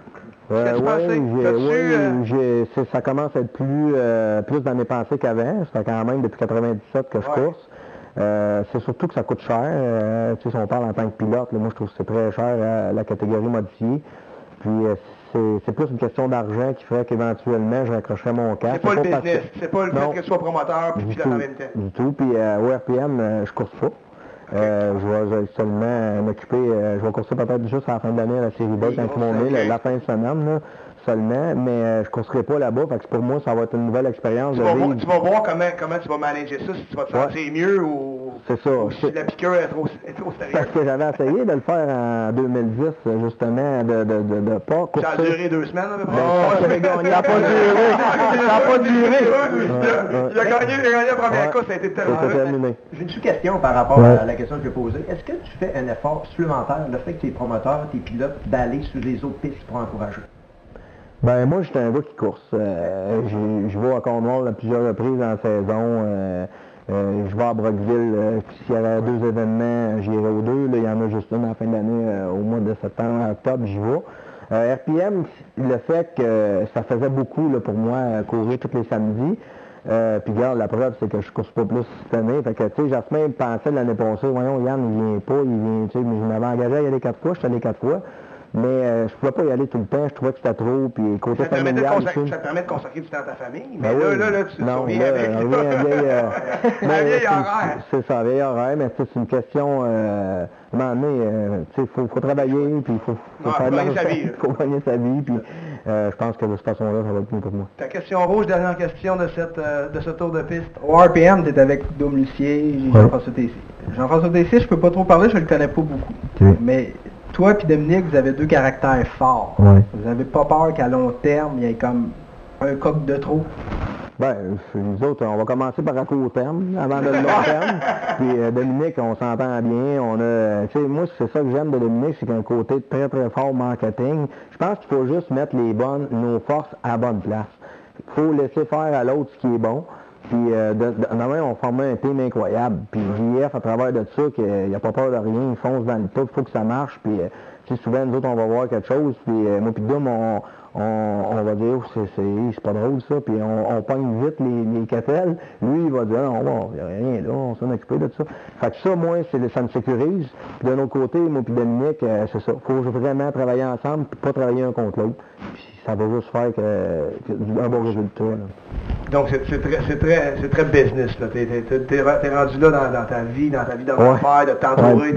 Ça commence à être plus dans mes pensées qu'avant. C'était quand même depuis 97 que je course. C'est surtout que ça coûte cher. Si on parle en tant que pilote, là, moi je trouve que c'est très cher la catégorie modifiée. Puis c'est plus une question d'argent qui ferait qu'éventuellement je raccrocherais mon casque. C'est pas le business, c'est pas le fait que tu sois promoteur puis pilote en même temps. Du tout. Puis au RPM, je course pas. Je vais seulement m'occuper, je vais courser peut-être juste à la fin de l'année à la série B quand ils vont venir, la fin de semaine là, seulement, mais je courserai pas là-bas, fait que pour moi ça va être une nouvelle expérience. Tu vas voir comment tu vas manager ça, si tu vas te sentir mieux ou si la piqûre est trop sérieuse. Parce que j'avais essayé de le faire en 2010, justement, de pas courser. Ça a duré 2 semaines à peu près. Ça n'a pas duré. Il a gagné la première course, ça a été terminé. J'ai une sous-question par rapport à la question que je vais poser. Est-ce que tu fais un effort supplémentaire, le fait que tes promoteurs, tes pilotes, d'aller sur les autres pistes pour encourager? Ben moi, j'étais un gars qui course. Je vais à Cornwall à plusieurs reprises en saison. Je vais à Brockville. S'il y avait 2 événements, j'irai aux 2. Là, il y en a juste une à la fin de l'année, au mois de septembre, octobre, j'y vais. RPM, le fait que ça faisait beaucoup là, pour moi courir tous les samedis. Puis regarde, la preuve, c'est que je course pas plus cette année. Fait que, tu sais, Jasmin pensait l'année passée, voyons, Yann, il vient pas, tu sais, mais je m'avais engagé à y aller 4 fois, je suis allé 4 fois. Mais je pouvais pas y aller tout le temps, je trouvais que c'était trop, puis côté familial... Ça te permet de consacrer du temps à ta famille, mais ben là, tu reviens avec... Un vieil horaire. C'est ça, un vieil horaire, mais c'est une question... à un moment donné, tu sais, faut travailler, puis il faut faire de l'argent, il faut gagner sa vie, puis je pense que de cette façon-là, ça va être mieux pour moi. Ta question rouge, dernière question de ce tour de piste. Au RPM, tu es avec Dom Lucier et Jean-François Tessier. Jean-François Tessier, je peux pas trop parler, je le connais pas beaucoup. Okay. Mais toi et Dominique, vous avez 2 caractères forts. Ouais. Vous n'avez pas peur qu'à long terme, il y ait comme un coq de trop? Ben, nous autres, on va commencer par à court terme, avant de long terme. Puis Dominique, on s'entend bien. On a, tu sais, moi, c'est ça que j'aime de Dominique, c'est qu'il y a un côté très, très fort marketing. Je pense qu'il faut juste mettre nos forces à la bonne place. Il faut laisser faire à l'autre ce qui est bon. Puis, normalement, on formait un team incroyable. Puis, JF, à travers de ça, qu'il n'a pas peur de rien, il fonce dans le tas, il faut que ça marche. Puis, souvent, nous autres, on va voir quelque chose. Puis, moi, puis Dom, on va dire, c'est pas drôle, ça. Puis, on pogne vite les catelles. Lui, il va dire, non, il n'y a rien là, on s'en occupe de ça. Fait que ça, moi, ça me sécurise. Puis, d'un autre côté, moi, puis Dominique, c'est ça. Il faut vraiment travailler ensemble, puis pas travailler un contre l'autre. Puis, ça va juste faire un bon résultat. Là. Donc, c'est très business, là. T'es rendu là dans ta vie d'affaires, de t'entourer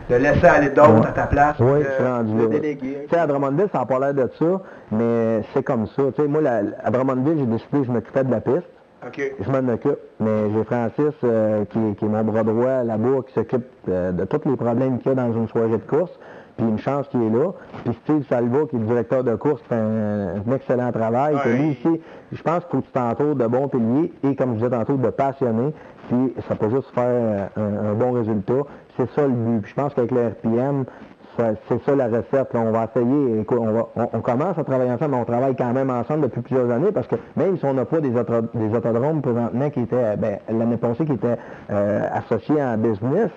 De laisser aller d'autres à ta place. Oui, je suis rendu là. Déléguer. Tu sais, à Drummondville, ça n'a pas l'air de ça, mais c'est comme ça. Tu sais, moi, à Drummondville, j'ai décidé que je m'occupais de la piste. OK. Je m'en occupe, mais j'ai Francis, qui est mon bras droit là-bas, qui s'occupe de tous les problèmes qu'il y a dans une soirée de course. Puis une chance qu'il est là. Puis Steve Salva, qui est le directeur de course, fait un excellent travail. Puis lui ici, je pense qu'il faut que tu t'entoures de bons piliers et, comme je disais tantôt, de passionnés. Puis ça peut juste faire un bon résultat. C'est ça le but. Puis je pense qu'avec le RPM, c'est ça la recette. Là, on va essayer. Écoute, on commence à travailler ensemble, mais on travaille quand même ensemble depuis plusieurs années parce que même si on n'a pas des autodromes présentement qui étaient, l'année passée, qui étaient associés en business,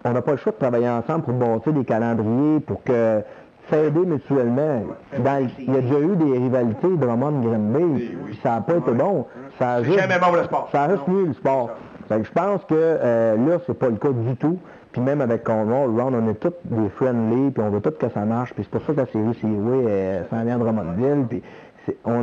on n'a pas le choix de travailler ensemble pour bâtir des calendriers, pour que s'aider mutuellement. Il y a déjà eu des rivalités Drummond-Granby, puis ça n'a pas été bon. Ça a C'est jamais bon le sport. Ça reste mieux le sport. Fait que je pense que là, c'est pas le cas du tout. Puis même avec Cornwall, Round, on est tous des friendly, puis on veut tout que ça marche. Puis c'est pour ça que la série CWA s'en vient de Drummondville. Puis on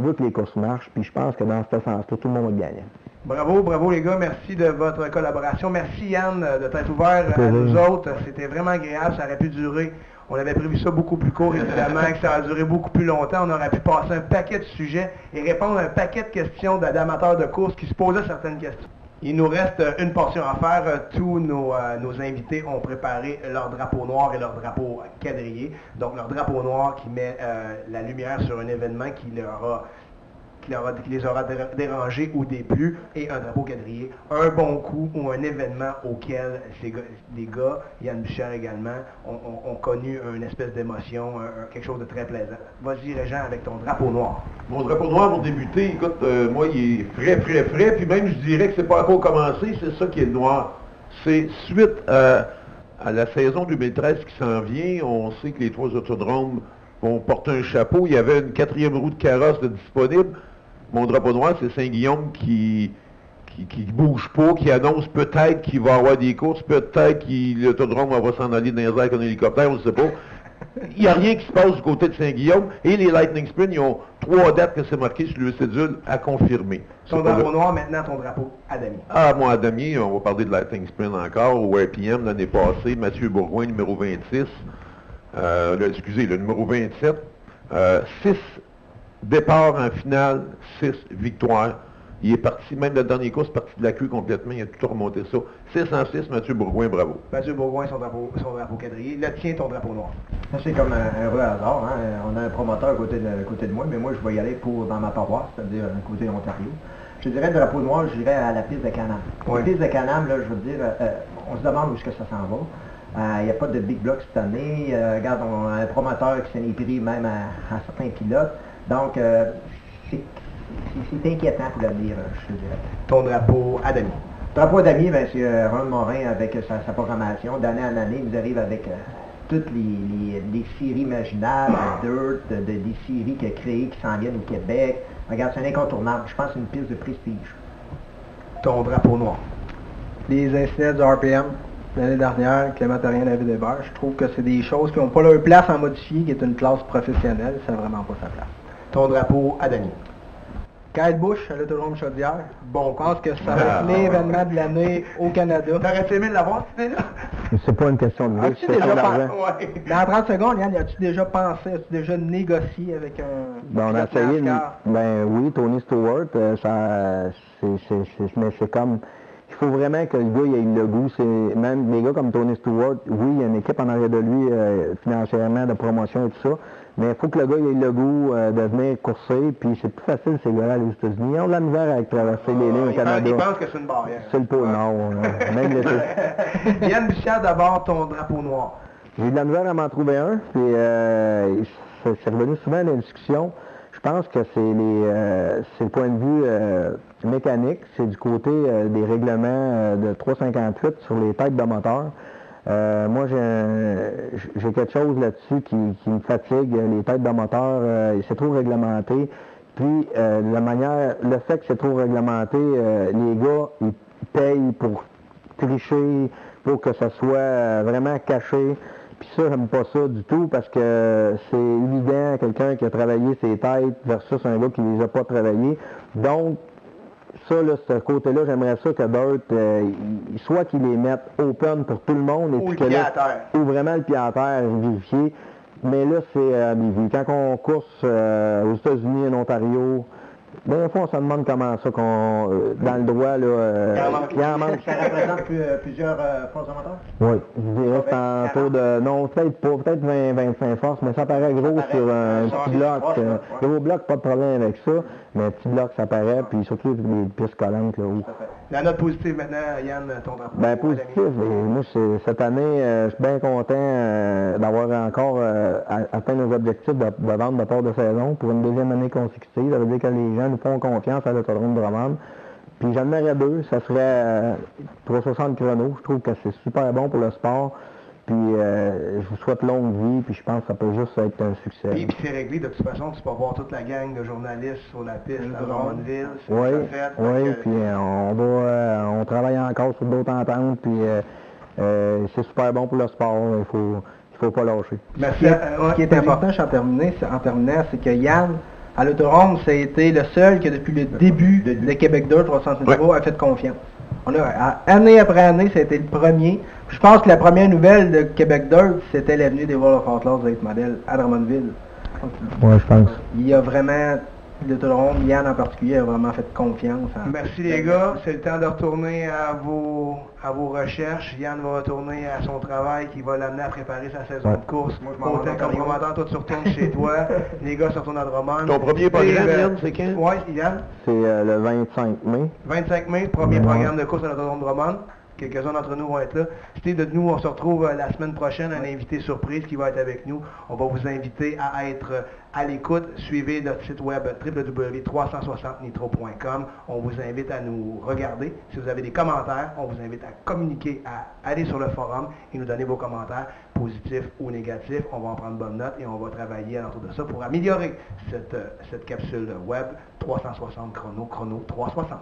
veut que les courses marchent. Puis je pense que dans ce sens-là, tout le monde va gagner. Bravo les gars, merci de votre collaboration. Merci Yann de t'être ouvert à nous autres. C'était vraiment agréable, ça aurait pu durer. On avait prévu ça beaucoup plus court, évidemment, que ça a duré beaucoup plus longtemps. On aurait pu passer un paquet de sujets et répondre à un paquet de questions d'amateurs de course qui se posaient certaines questions. Il nous reste une portion à faire. Tous nos invités ont préparé leur drapeau noir et leur drapeau quadrillé. Donc leur drapeau noir qui met la lumière sur un événement qui les aura dérangés ou déplu, et un drapeau quadrillé, un bon coup ou un événement auquel les gars, Yann Bussière également, ont connu une espèce d'émotion, quelque chose de très plaisant. Vas-y Régent avec ton drapeau noir. Mon drapeau noir pour débuter, écoute, moi il est frais, puis même je dirais que c'est pas encore commencé, c'est ça qui est le noir. C'est suite à la saison 2013 qui s'en vient, on sait que les 3 autodromes vont porter un chapeau, il y avait une 4e roue de carrosse de disponible. Mon drapeau noir, c'est Saint-Guillaume qui bouge pas, qui annonce peut-être qu'il va y avoir des courses, peut-être que l'autodrome va s'en aller dans les airs avec un hélicoptère, on ne sait pas. Il n'y a rien qui se passe du côté de Saint-Guillaume, et les Lightning Sprint, ils ont 3 dates que c'est marqué sur le cédule à confirmer. Ton drapeau noir, maintenant ton drapeau à damier. Ah, moi à damier, on va parler de Lightning Sprint encore, au RPM l'année passée, Mathieu Bourgoin, numéro 26, le numéro 27, 6 départ en finale, 6 victoires. Il est parti, même la dernière course, parti de la queue complètement, il a tout remonté ça. 606, Mathieu Bourgoin, bravo. Mathieu Bourgoin, son drapeau quadrillé. Le tien, ton drapeau noir. C'est comme un heureux hasard. Hein? On a un promoteur à côté de moi, mais moi, je vais y aller dans ma paroisse, c'est-à-dire côté Ontario. Je dirais le drapeau noir, je dirais à la piste de Can-Am. Oui. La piste de Can-Am, là, je veux dire, on se demande où est-ce que ça s'en va. Il n'y a pas de big block cette année. Regarde, on a un promoteur qui s'en est pris même à certains pilotes. Donc, c'est inquiétant pour l'avenir, je te dirais. Ton drapeau à damier. Drapeau à damier, c'est Ron Morin avec sa programmation. D'année en année, il nous arrive avec toutes les séries imaginables, Dirt, des séries qu'il a créées, qui s'en viennent au Québec. Regarde, c'est un incontournable. Je pense que c'est une piste de prestige. Ton drapeau noir. Les incidents du RPM l'année dernière, Clément Therrien, David Hébert, je trouve que c'est des choses qui n'ont pas leur place en modifié, qui est une classe professionnelle, ça n'a vraiment pas sa place. Ton drapeau à damier. Kyle Busch à l'autodrome Chaudière. Bon, je pense que ça va être l'événement de l'année au Canada. T'aurais aimé l'avoir, cette idée-là? C'est pas une question de As-tu déjà d'argent. Ouais. Dans 30 secondes, Yann, as-tu déjà pensé, as-tu déjà négocié avec un... On a essayé, NASCAR? oui, Tony Stewart, mais c'est comme, il faut vraiment que le gars ait le goût, même les gars comme Tony Stewart, oui, il y a une équipe en arrière de lui, financièrement, de promotion et tout ça, mais il faut que le gars ait le goût de venir courser, puis c'est plus facile ces gars-là aux États-Unis. Ils ont de la misère à traverser les lignes au Canada. Ils pensent que c'est une barrière. C'est le pôle Nord, même l'été. Yann Bussière, d'abord, ton drapeau noir. J'ai eu de la misère à m'en trouver un, puis c'est revenu souvent dans les discussions. Je pense que c'est le point de vue mécanique, c'est du côté des règlements de 358 sur les têtes de moteur. Moi, j'ai quelque chose là-dessus qui me fatigue. Les têtes de moteur, c'est trop réglementé. Puis, le fait que c'est trop réglementé, les gars, ils payent pour tricher, pour que ça soit vraiment caché. Puis ça, j'aime pas ça du tout parce que c'est évident, quelqu'un qui a travaillé ses têtes versus un gars qui les a pas travaillées. Donc, ça, là, ce côté-là, j'aimerais ça que Dirt, soit qu'ils les mettent open pour tout le monde, et Ou puis le que pied là, à terre. ou vraiment le pied à terre vérifié. Mais là, c'est quand on course aux États-Unis, en Ontario, des fois, on se demande comment ça, dans le droit, là, il en manque. Ça représente plusieurs forces amateurs? Oui, je dirais que c'est en tour de, non, peut-être pas, peut-être 20-25 forces, mais ça paraît gros sur un petit bloc. Gros bloc, pas de problème avec ça, mais un petit bloc, ça paraît, puis surtout les pistes collantes, là haut. La note positive maintenant, Yann, ton rapport. Ben positif, moi cette année, je suis bien content d'avoir encore atteint nos objectifs de vente de part de saison pour une deuxième année consécutive. Ça veut dire que les gens nous font confiance à l'Autodrome de Drummond. Puis j'en aurais deux, ça serait 360 chronos. Je trouve que c'est super bon pour le sport. Puis je vous souhaite longue vie, puis je pense que ça peut juste être un succès. Puis c'est réglé, de toute façon, tu peux voir toute la gang de journalistes sur la piste à Drummondville. Oui, oui, puis on travaille encore sur d'autres ententes, puis c'est super bon pour le sport. Il faut pas lâcher. Merci. Ce qui est important, en terminant, c'est que Yann, à l'Autodrome, ça a été le seul qui, depuis le début de Québec Dirt 360 Euro, a fait confiance. Année après année, ça a été le premier. Je pense que la première nouvelle de Québec Dirt, c'était l'avenue des World of Outlaws avec modèle à Drummondville. Oui, je pense. Il y a vraiment, l'Autodrome, Yann en particulier, a vraiment fait confiance. Merci les gars, c'est le temps de retourner à vos recherches. Yann va retourner à son travail qui va l'amener à préparer sa saison de course. Autant comme commandant, toi tu retournes chez toi, les gars se retournent à Drummond. Ton premier programme, Yann, c'est quand? Oui, Yann. C'est le 25 mai. 25 mai, premier programme de course à l'Autodrome Drummond. Quelques-uns d'entre nous vont être là. Steve, nous, on se retrouve la semaine prochaine, un invité surprise qui va être avec nous. On va vous inviter à être à l'écoute. Suivez notre site web www.360nitro.com. On vous invite à nous regarder. Si vous avez des commentaires, on vous invite à communiquer, à aller sur le forum et nous donner vos commentaires, positifs ou négatifs. On va en prendre bonne note et on va travailler autour de ça pour améliorer cette capsule web 360 chrono 360.